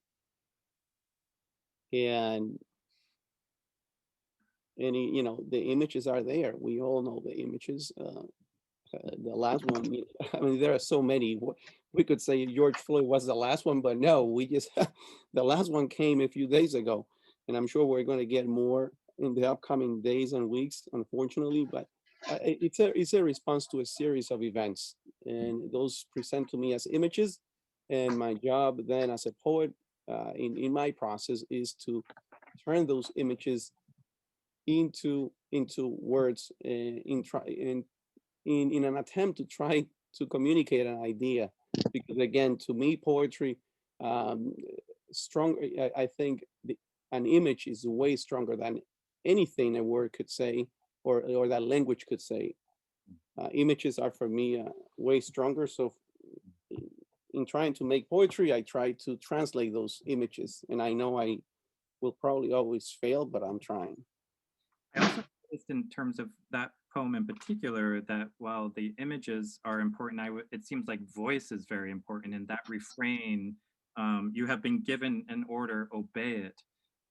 Speaker 11: and the images are there. We all know the images. The last one, I mean, there are so many. We could say George Floyd was the last one, but no, we just the last one came a few days ago, and I'm sure we're going to get more in the upcoming days and weeks, unfortunately. But it's a response to a series of events, and those present to me as images. And my job then as a poet, in my process, is to turn those images into words, in an attempt to try to communicate an idea. Because again, to me, poetry, strong. I think an image is way stronger than anything a word could say, or that language could say. Images are for me way stronger. So in trying to make poetry, I try to translate those images, and I know I will probably always fail, but I'm trying.
Speaker 3: I also noticed in terms of that poem in particular that while the images are important, it seems like voice is very important. In that refrain, you have been given an order, obey it.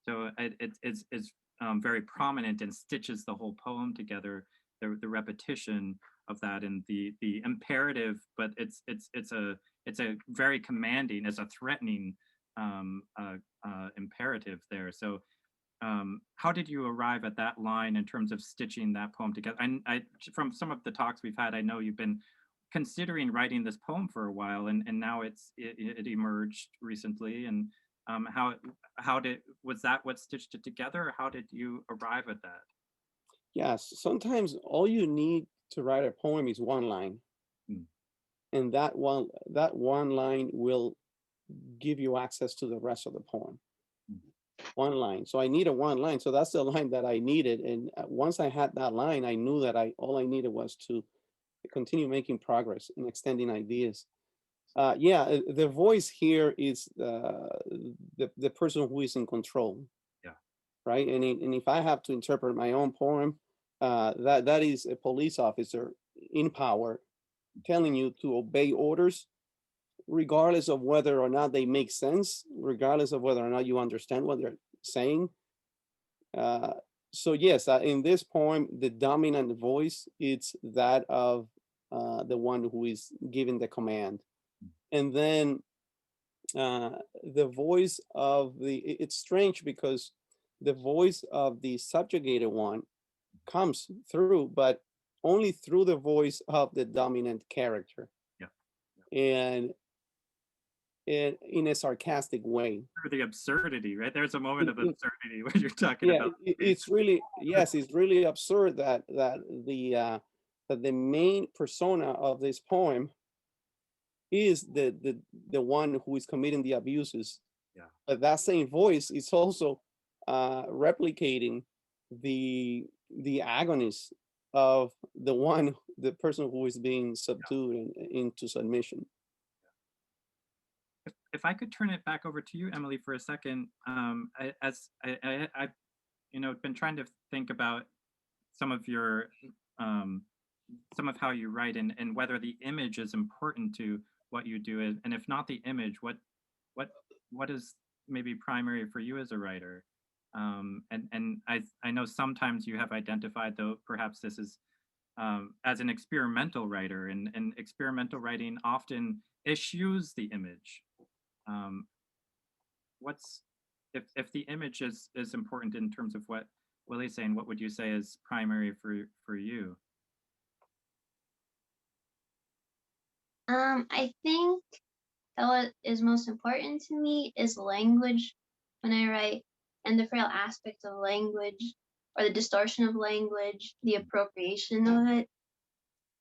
Speaker 3: So it's very prominent and stitches the whole poem together. The repetition of that and the imperative, but it's a very commanding, it's a threatening imperative there. So how did you arrive at that line in terms of stitching that poem together? I from some of the talks we've had, I know you've been considering writing this poem for a while, and now it emerged recently. And Was that what stitched it together, or how did you arrive at that?
Speaker 11: Yes, sometimes all you need to write a poem is one line.
Speaker 3: Hmm.
Speaker 11: And that one line will give you access to the rest of the poem. One line. So I needed one line. So that's the line that I needed. And once I had that line, I knew that all I needed was to continue making progress and extending ideas. The voice here is the person who is in control.
Speaker 3: Yeah.
Speaker 11: Right. And if I have to interpret my own poem, that is a police officer in power telling you to obey orders, regardless of whether or not they make sense, regardless of whether or not you understand what they're saying. So yes, in this poem, the dominant voice, it's that of the one who is giving the command. And then the voice of it's strange because the voice of the subjugated one comes through, but only through the voice of the dominant character.
Speaker 3: Yeah.
Speaker 11: And in a sarcastic way.
Speaker 3: Or the absurdity, right? There's a moment of absurdity when you're talking
Speaker 11: Yeah,
Speaker 3: about.
Speaker 11: it's really, yes, it's really absurd that the main persona of this poem is the one who is committing the abuses.
Speaker 3: Yeah.
Speaker 11: But that same voice is also replicating the agonies of the person who is being subdued into submission.
Speaker 3: If I could turn it back over to you, Emily, for a second, I've been trying to think about some of your some of how you write and whether the image is important to what you do, and if not the image, what is maybe primary for you as a writer? And I know sometimes you have identified, though perhaps this is as an experimental writer, and experimental writing often eschews the image. What's if the image is important in terms of what Willie's saying, what would you say is primary for you?
Speaker 4: I think that what is most important to me is language when I write, and the frail aspects of language, or the distortion of language, the appropriation of it.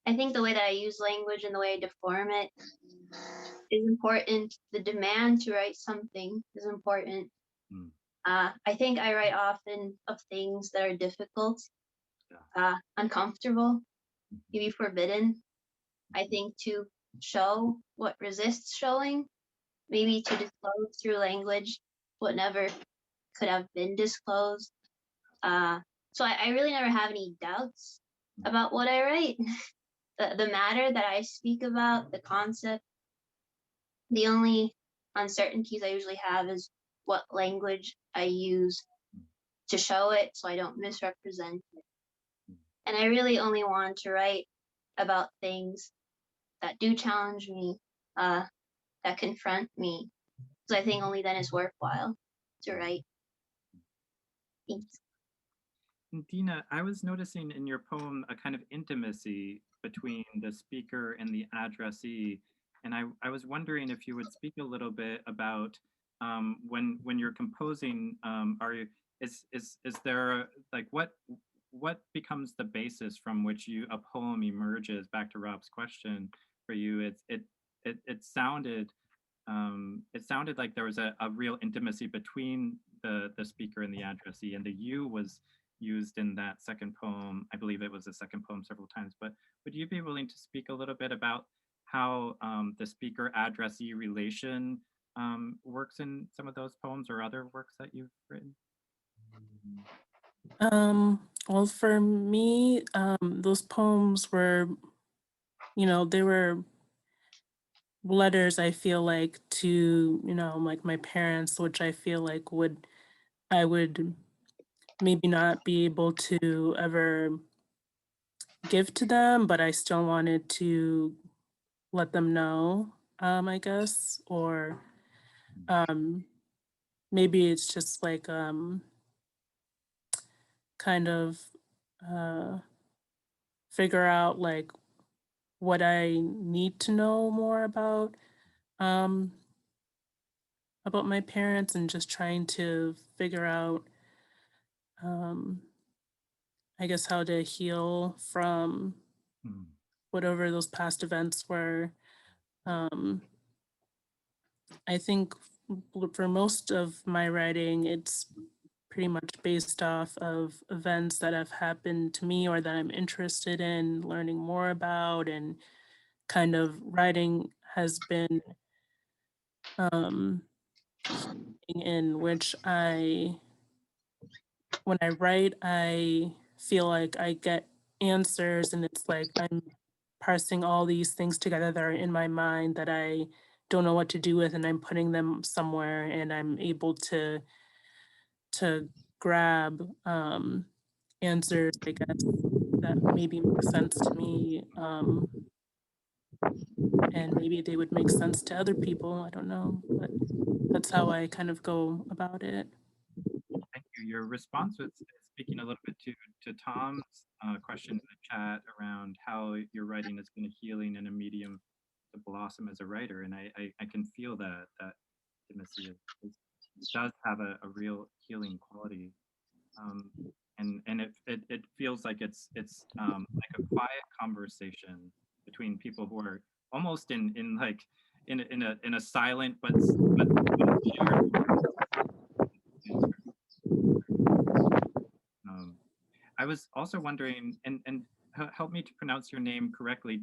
Speaker 4: I think the way that I use language and the way I deform it is important. The demand to write something is important. I think I write often of things that are difficult, uncomfortable, maybe forbidden. I think to show what resists showing, maybe to disclose through language what never could have been disclosed. So I really never have any doubts about what I write. The matter that I speak about, the concept, the only uncertainties I usually have is what language I use to show it so I don't misrepresent it. And I really only want to write about things that do challenge me, that confront me. Because I think only then it's worthwhile to write. Thanks.
Speaker 3: Dina, I was noticing in your poem a kind of intimacy between the speaker and the addressee. And I was wondering if you would speak a little bit about when you're composing, is there like what becomes the basis from which a poem emerges? Back to Rob's question for you, it sounded like there was a real intimacy between the speaker and the addressee, and the you was used in that second poem. I believe it was the second poem several times, but would you be willing to speak a little bit about how the speaker addressee relation works in some of those poems or other works that you've written?
Speaker 6: Well, for me, those poems were, they were letters, I feel like, to, like my parents, which I feel like I would maybe not be able to ever give to them, but I still wanted to let them know, I guess, or maybe it's just like kind of figure out like what I need to know more about about my parents and just trying to figure out, I guess, how to heal from whatever those past events were. I think for most of my writing, it's pretty much based off of events that have happened to me or that I'm interested in learning more about, and kind of writing has been in which when I write, I feel like I get answers, and it's like I'm parsing all these things together that are in my mind that I don't know what to do with, and I'm putting them somewhere, and I'm able to grab answers, I guess, that maybe make sense to me, and maybe they would make sense to other people. I don't know, but that's how I kind of go about it.
Speaker 3: Thank you. Your response was speaking a little bit to Tom's question in the chat around how your writing has been a healing and a medium to blossom as a writer, and I can feel that intimacy does have a real healing quality, and it feels like it's like a quiet conversation between people who are almost in a silent but shared. I was also wondering, and help me to pronounce your name correctly.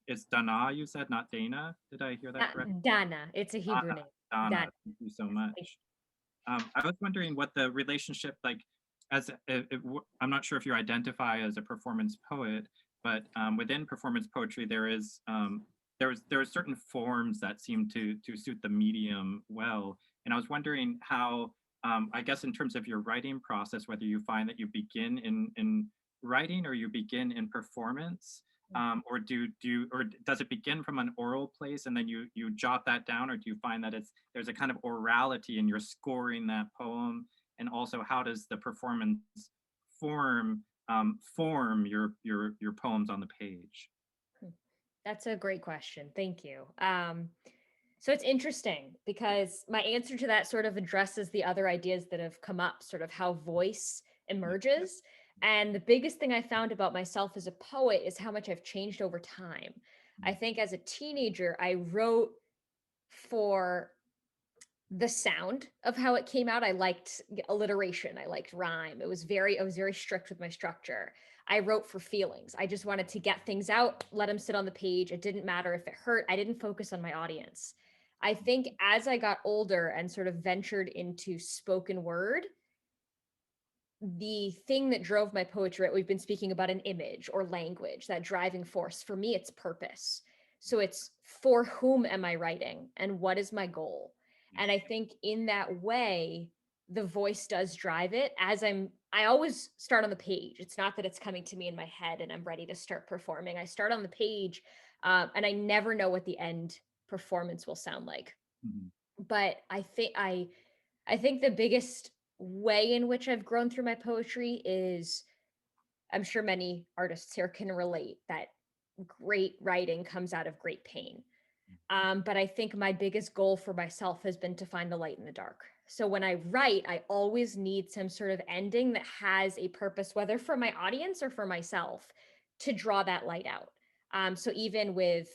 Speaker 3: It's Dana, you said, not Dana. Did I hear that correctly?
Speaker 9: Dana. It's a Hebrew name.
Speaker 3: Dana.
Speaker 9: Dana.
Speaker 3: Thank you so much. I was wondering what the relationship, like, I'm not sure if you identify as a performance poet, but within performance poetry, there are certain forms that seem to suit the medium well. And I was wondering how, I guess in terms of your writing process, whether you find that you begin in writing or you begin in performance, or does it begin from an oral place and then you jot that down, or do you find that there's a kind of orality and you're scoring that poem? And also, how does the performance form your poems on the page?
Speaker 9: That's a great question. Thank you. So it's interesting because my answer to that sort of addresses the other ideas that have come up, sort of how voice emerges. And the biggest thing I found about myself as a poet is how much I've changed over time. I think as a teenager, I wrote for the sound of how it came out. I liked alliteration. I liked rhyme. I was very strict with my structure. I wrote for feelings. I just wanted to get things out, let them sit on the page. It didn't matter if it hurt. I didn't focus on my audience. I think as I got older and sort of ventured into spoken word, the thing that drove my poetry, we've been speaking about an image or language, that driving force. For me, it's purpose. So it's, for whom am I writing and what is my goal? And I think in that way, the voice does drive it. I always start on the page. It's not that it's coming to me in my head and I'm ready to start performing. I start on the page, and I never know what the end performance will sound like. But I think the biggest way in which I've grown through my poetry is, I'm sure many artists here can relate, that great writing comes out of great pain. But I think my biggest goal for myself has been to find the light in the dark. So when I write, I always need some sort of ending that has a purpose, whether for my audience or for myself, to draw that light out. So even with,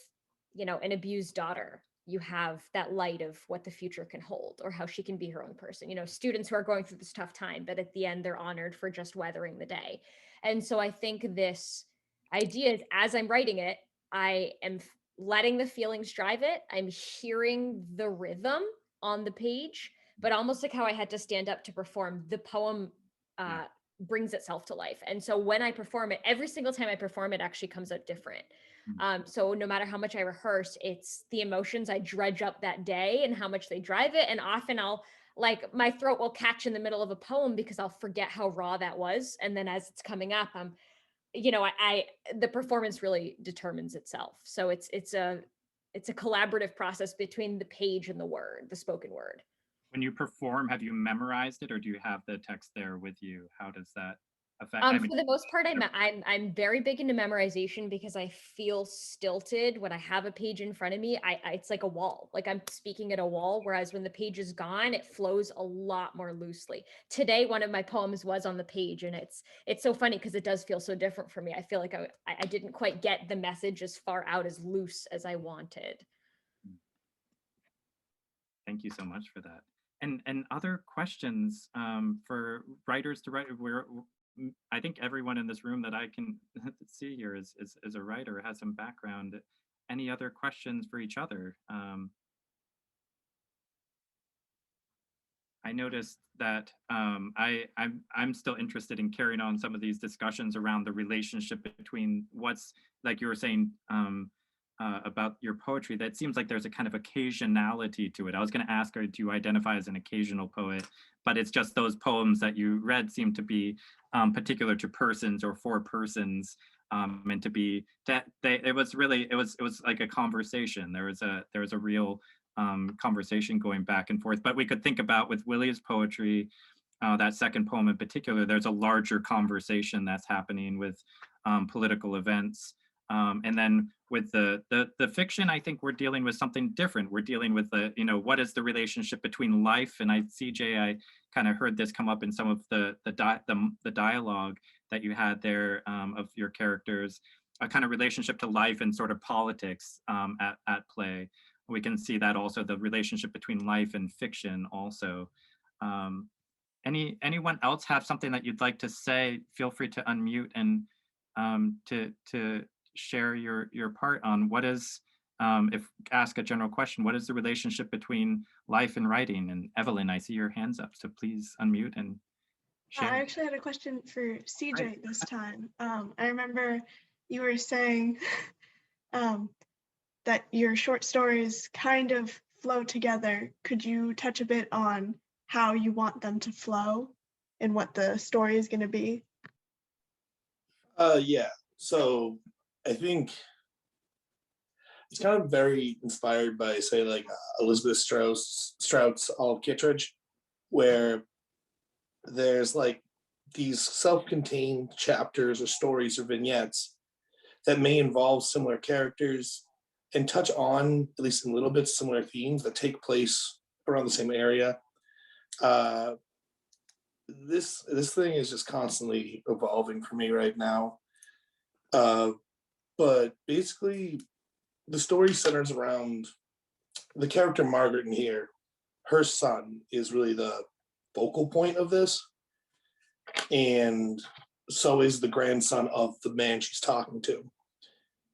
Speaker 9: an abused daughter, you have that light of what the future can hold or how she can be her own person. Students who are going through this tough time, but at the end, they're honored for just weathering the day. And so I think this idea is, as I'm writing it, I am letting the feelings drive it. I'm hearing the rhythm on the page, but almost like how I had to stand up to perform, the poem brings itself to life. And so when I perform it, every single time I perform, it actually comes out different. So no matter how much I rehearse, it's the emotions I dredge up that day and how much they drive it. And often my throat will catch in the middle of a poem because I'll forget how raw that was. And then as it's coming up, the performance really determines itself. So it's a collaborative process between the page and the spoken word.
Speaker 3: When you perform, have you memorized it, or do you have the text there with you? How does that effect? I mean,
Speaker 9: For the most part, I'm very big into memorization because I feel stilted when I have a page in front of me. It's like a wall, like I'm speaking at a wall. Whereas when the page is gone, it flows a lot more loosely. Today, one of my poems was on the page, and it's so funny because it does feel so different for me. I feel like I didn't quite get the message as far out as loose as I wanted.
Speaker 3: thank you so much for that. And other questions for writers to write. I think everyone in this room that I can see here is a writer, has some background. Any other questions for each other? I noticed that I'm still interested in carrying on some of these discussions around the relationship between what's, like you were saying about your poetry, that seems like there's a kind of occasionality to it. I was going to ask her, do you identify as an occasional poet? But it's just those poems that you read seem to be particular to persons or for persons, and to be that it was like a conversation. There was a real conversation going back and forth. But we could think about with Willie's poetry, that second poem in particular, there's a larger conversation that's happening with political events. And then with the fiction, I think we're dealing with something different. We're dealing with what is the relationship between life, and CJ, I kind of heard this come up in some of the dialogue that you had there of your characters, a kind of relationship to life and sort of politics at play. We can see that also, the relationship between life and fiction also. Anyone else have something that you'd like to say? Feel free to unmute and to share your part on what is, if ask a general question, what is the relationship between life and writing? And Evelyn, I see your hands up, so please unmute and share.
Speaker 12: I actually had a question for CJ this time. I remember you were saying that your short stories kind of flow together. Could you touch a bit on how you want them to flow and what the story is going to be?
Speaker 10: Yeah. So I think it's kind of very inspired by, say, like Elizabeth Strout's Olive Kittredge, where there's like these self-contained chapters or stories or vignettes that may involve similar characters and touch on, at least in little bits, similar themes that take place around the same area. This thing is just constantly evolving for me right now. But basically, the story centers around the character Margaret in here. Her son is really the focal point of this. And so is the grandson of the man she's talking to.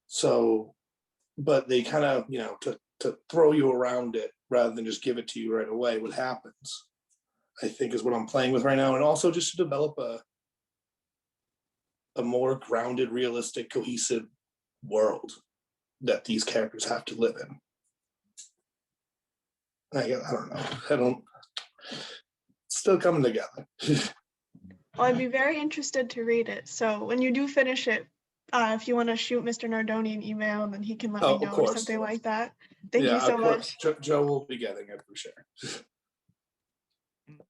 Speaker 10: So, but they kind of, to throw you around it rather than just give it to you right away, what happens, I think, is what I'm playing with right now. And also just to develop a more grounded, realistic, cohesive world that these characters have to live in. I don't know. Still coming together.
Speaker 12: Well, I'd be very interested to read it. So when you do finish it, if you want to shoot Mr. Nardoni an email, and then he can let me know or something like that. Thank you so much.
Speaker 10: Joe will be getting it for sure.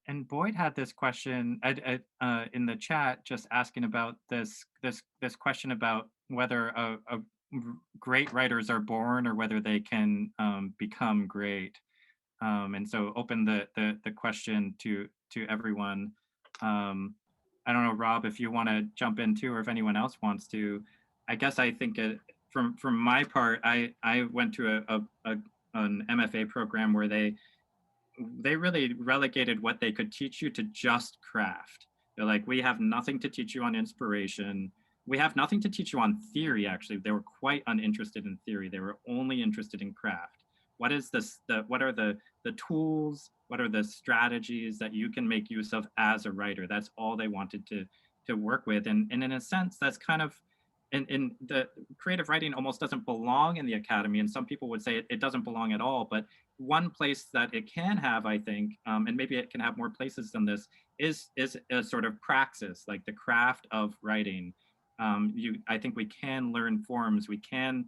Speaker 3: And Boyd had this question in the chat, just asking about this question about whether great writers are born or whether they can become great. And so open the question to everyone. I don't know, Rob, if you want to jump in too, or if anyone else wants to. I guess I think from my part, I went to an MFA program where they really relegated what they could teach you to just craft. They're like, we have nothing to teach you on inspiration. We have nothing to teach you on theory, actually. They were quite uninterested in theory. They were only interested in craft. What is this? What are the tools? What are the strategies that you can make use of as a writer? That's all they wanted to work with. And in a sense, that's kind of, in the creative writing almost doesn't belong in the academy. And some people would say it doesn't belong at all. But one place that it can have, I think, and maybe it can have more places than this, is a sort of praxis, like the craft of writing. I think we can learn forms. We can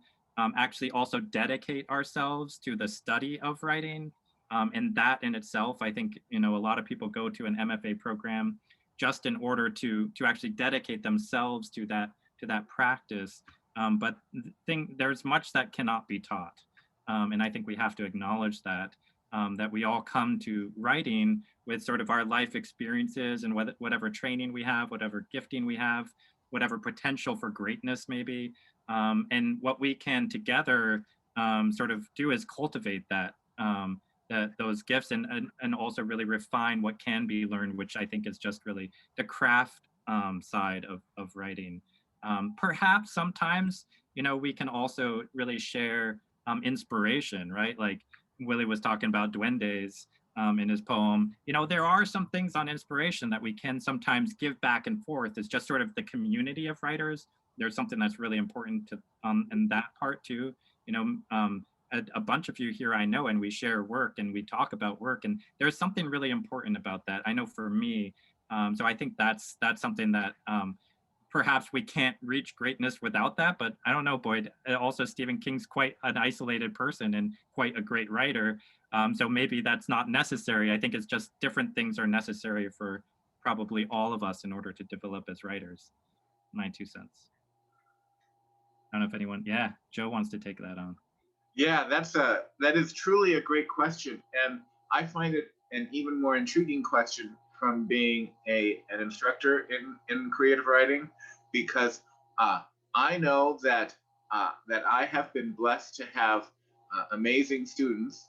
Speaker 3: actually also dedicate ourselves to the study of writing. And that in itself, I think, a lot of people go to an MFA program just in order to actually dedicate themselves to that practice. But there's much that cannot be taught. And I think we have to acknowledge that, that we all come to writing with sort of our life experiences and whatever training we have, whatever gifting we have, whatever potential for greatness maybe. And what we can together sort of do is cultivate that, those gifts and also really refine what can be learned, which I think is just really the craft side of writing. Perhaps sometimes, we can also really share inspiration, right? Like Willie was talking about duendes in his poem. There are some things on inspiration that we can sometimes give back and forth. It's just sort of the community of writers. There's something that's really important to in that part too. A bunch of you here I know, and we share work and we talk about work, and there's something really important about that. I know for me, so I think that's something that perhaps we can't reach greatness without that, but I don't know, Boyd. Also, Stephen King's quite an isolated person and quite a great writer. So maybe that's not necessary. I think it's just different things are necessary for probably all of us in order to develop as writers. My 2 cents. I don't know if anyone, yeah, Joe wants to take that on.
Speaker 5: Yeah, that is truly a great question. And I find it an even more intriguing question from being an instructor in creative writing, because I know that I have been blessed to have amazing students,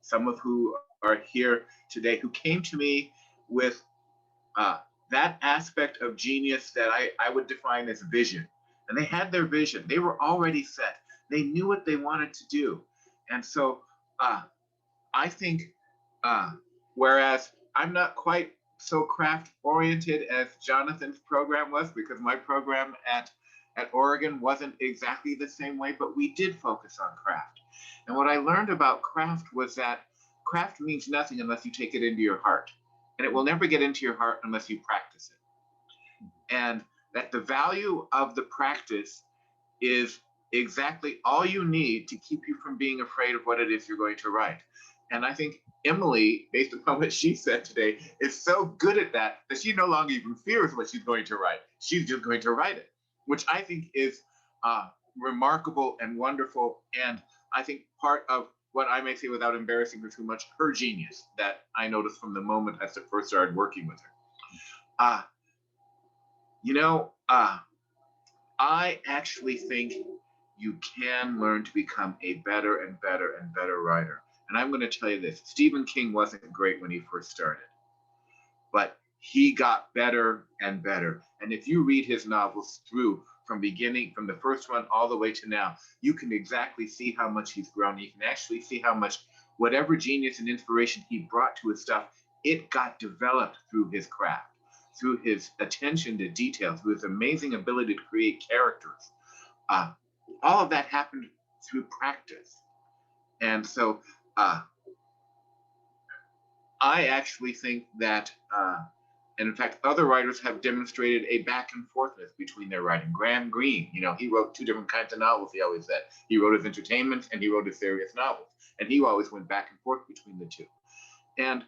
Speaker 5: some of who are here today, who came to me with that aspect of genius that I would define as vision. And they had their vision. They were already set. They knew what they wanted to do. And so I think, whereas I'm not quite so craft oriented as Jonathan's program was, because my program at Oregon wasn't exactly the same way, but we did focus on craft. And what I learned about craft was that craft means nothing unless you take it into your heart. And it will never get into your heart unless you practice it. And that the value of the practice is exactly all you need to keep you from being afraid of what it is you're going to write. And I think Emily, based upon what she said today, is so good at that she no longer even fears what she's going to write. She's just going to write it, which I think is remarkable and wonderful. And I think part of what I may say without embarrassing her too much, her genius that I noticed from the moment I first started working with her. I actually think you can learn to become a better and better and better writer. And I'm going to tell you this, Stephen King wasn't great when he first started, but he got better and better. And if you read his novels through from the first one all the way to now, you can exactly see how much he's grown. You can actually see how much whatever genius and inspiration he brought to his stuff, it got developed through his craft, through his attention to detail, through his amazing ability to create characters. All of that happened through practice. And so I actually think that, and in fact, other writers have demonstrated a back and forthness between their writing. Graham Greene, he wrote 2 different kinds of novels, he always said. He wrote his entertainment and he wrote his serious novels. And he always went back and forth between the two. And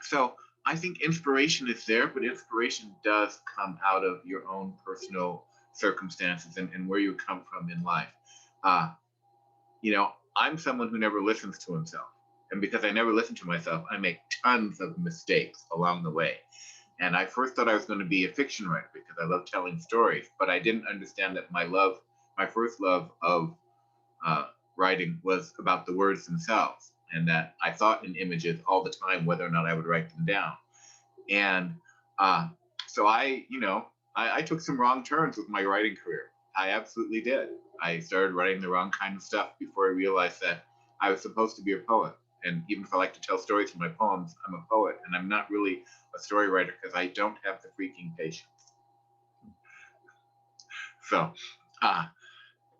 Speaker 5: so I think inspiration is there, but inspiration does come out of your own personal circumstances and where you come from in life. I'm someone who never listens to himself. And because I never listen to myself, I make tons of mistakes along the way. And I first thought I was going to be a fiction writer because I love telling stories, but I didn't understand that my first love of writing was about the words themselves, and that I thought in images all the time, whether or not I would write them down. And so I took some wrong turns with my writing career. I absolutely did. I started writing the wrong kind of stuff before I realized that I was supposed to be a poet. And even if I like to tell stories from my poems, I'm a poet, and I'm not really a story writer because I don't have the freaking patience. So,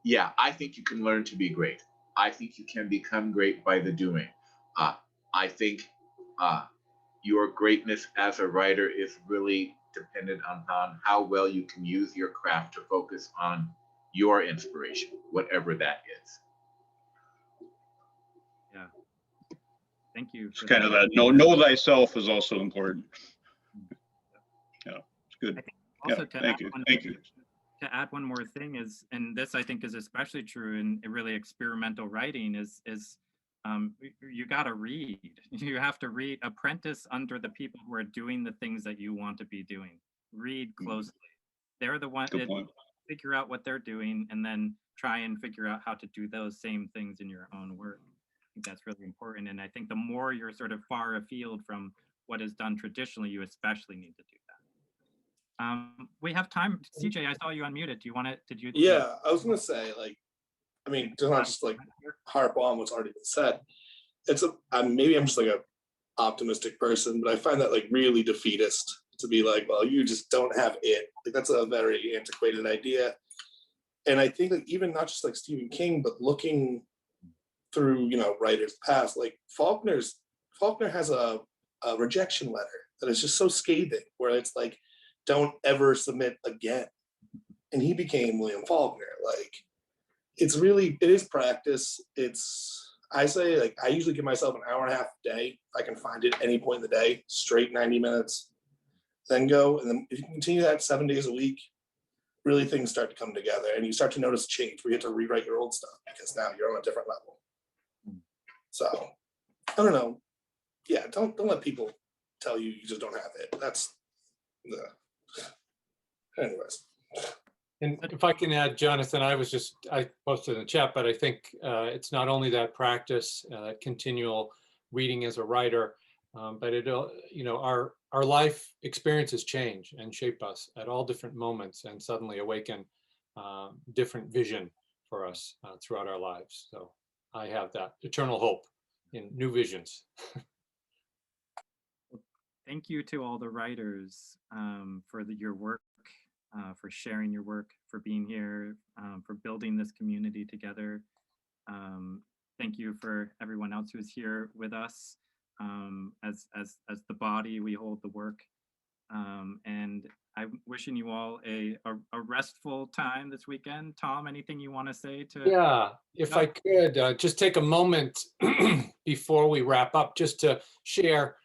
Speaker 5: yeah, I think you can learn to be great. I think you can become great by the doing. I think your greatness as a writer is really dependent upon how well you can use your craft to focus on your inspiration, whatever that is.
Speaker 3: Yeah. Thank you.
Speaker 7: It's kind of that know thyself is also important. good.
Speaker 3: I think
Speaker 7: Yeah,
Speaker 3: also to
Speaker 7: thank
Speaker 3: add
Speaker 7: you.
Speaker 3: one-
Speaker 7: Thank you.
Speaker 3: To add one more thing is, and this I think is especially true in really experimental writing, is you got to read. You have to read, apprentice under the people who are doing the things that you want to be doing. Read closely. They're the ones
Speaker 7: Good
Speaker 3: that
Speaker 7: point.
Speaker 3: figure out what they're doing and then try and figure out how to do those same things in your own work. I think that's really important. And I think the more you're sort of far afield from what is done traditionally, you especially need to do that. We have time. CJ, I saw you unmuted. Do you want to, did you?
Speaker 10: Yeah, I was gonna say, like, I mean, to not just like harp on what's already been said. Maybe I'm just like a optimistic person, but I find that like really defeatist to be like, well, you just don't have it. Like that's a very antiquated idea. And I think that even not just like Stephen King, but looking through, you know, writers past, like Faulkner has a rejection letter that is just so scathing, where it's like, don't ever submit again. And he became William Faulkner. Like, it is practice. I say, like, I usually give myself an hour and a half a day. If I can find it any point in the day, straight 90 minutes, then go. And then if you continue that 7 days a week, really things start to come together and you start to notice change where you have to rewrite your old stuff because now you're on a different level. So I don't know. Yeah, don't let people tell you you just don't have it. That's the anyways.
Speaker 1: And if I can add, Jonathan, I posted in the chat, but I think it's not only that practice, continual reading as a writer, but you know, our life experiences change and shape us at all different moments and suddenly awaken different vision for us throughout our lives. So I have that eternal hope in new visions.
Speaker 3: Thank you to all the writers for your work, for sharing your work, for being here, for building this community together. Thank you for everyone else who's here with us. As the body, we hold the work. And I'm wishing you all a restful time this weekend. Tom, anything you want to say to?
Speaker 1: Yeah, if I could just take a moment before we wrap up, just to share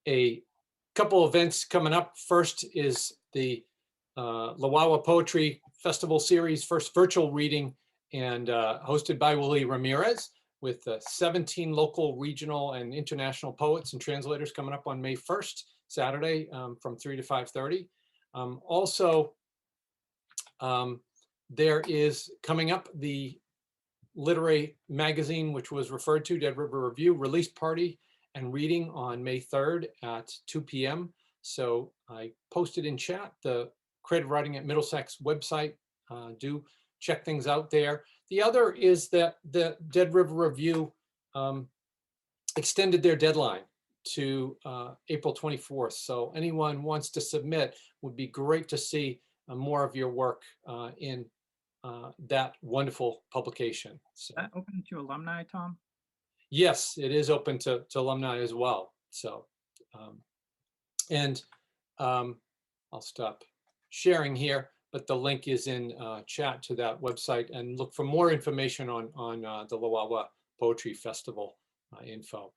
Speaker 1: a couple events coming up. First is the Lawawa Poetry Festival Series, first virtual reading, and hosted by Willie Ramirez, with 17 local, regional, and international poets and translators coming up on May 1st, Saturday, from 3 to 5:30. Also, there is coming up the literary magazine, which was referred to, Dead River Review, release party and reading on May 3rd at 2 p.m. So I posted in chat the Creative Writing at Middlesex website. Do check things out there. The other is that the Dead River Review extended their deadline to April 24th. So anyone wants to submit, would be great to see more of your work in that wonderful publication. So,
Speaker 3: is that open to alumni, Tom?
Speaker 1: yes, it is open to alumni as well. So, I'll stop sharing here, but the link is in chat to that website, and look for more information on the Lawawa Poetry Festival info.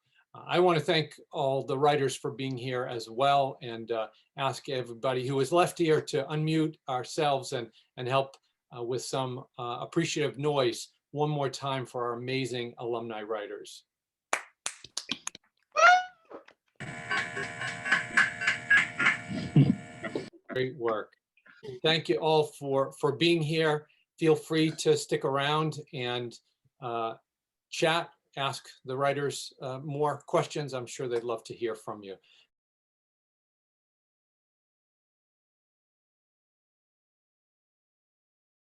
Speaker 1: I want to thank all the writers for being here as well, and ask everybody who is left here to unmute ourselves and help with some appreciative noise one more time for our amazing alumni writers. Great work. Thank you all for being here. Feel free to stick around and chat, ask the writers more questions. I'm sure they'd love to hear from you.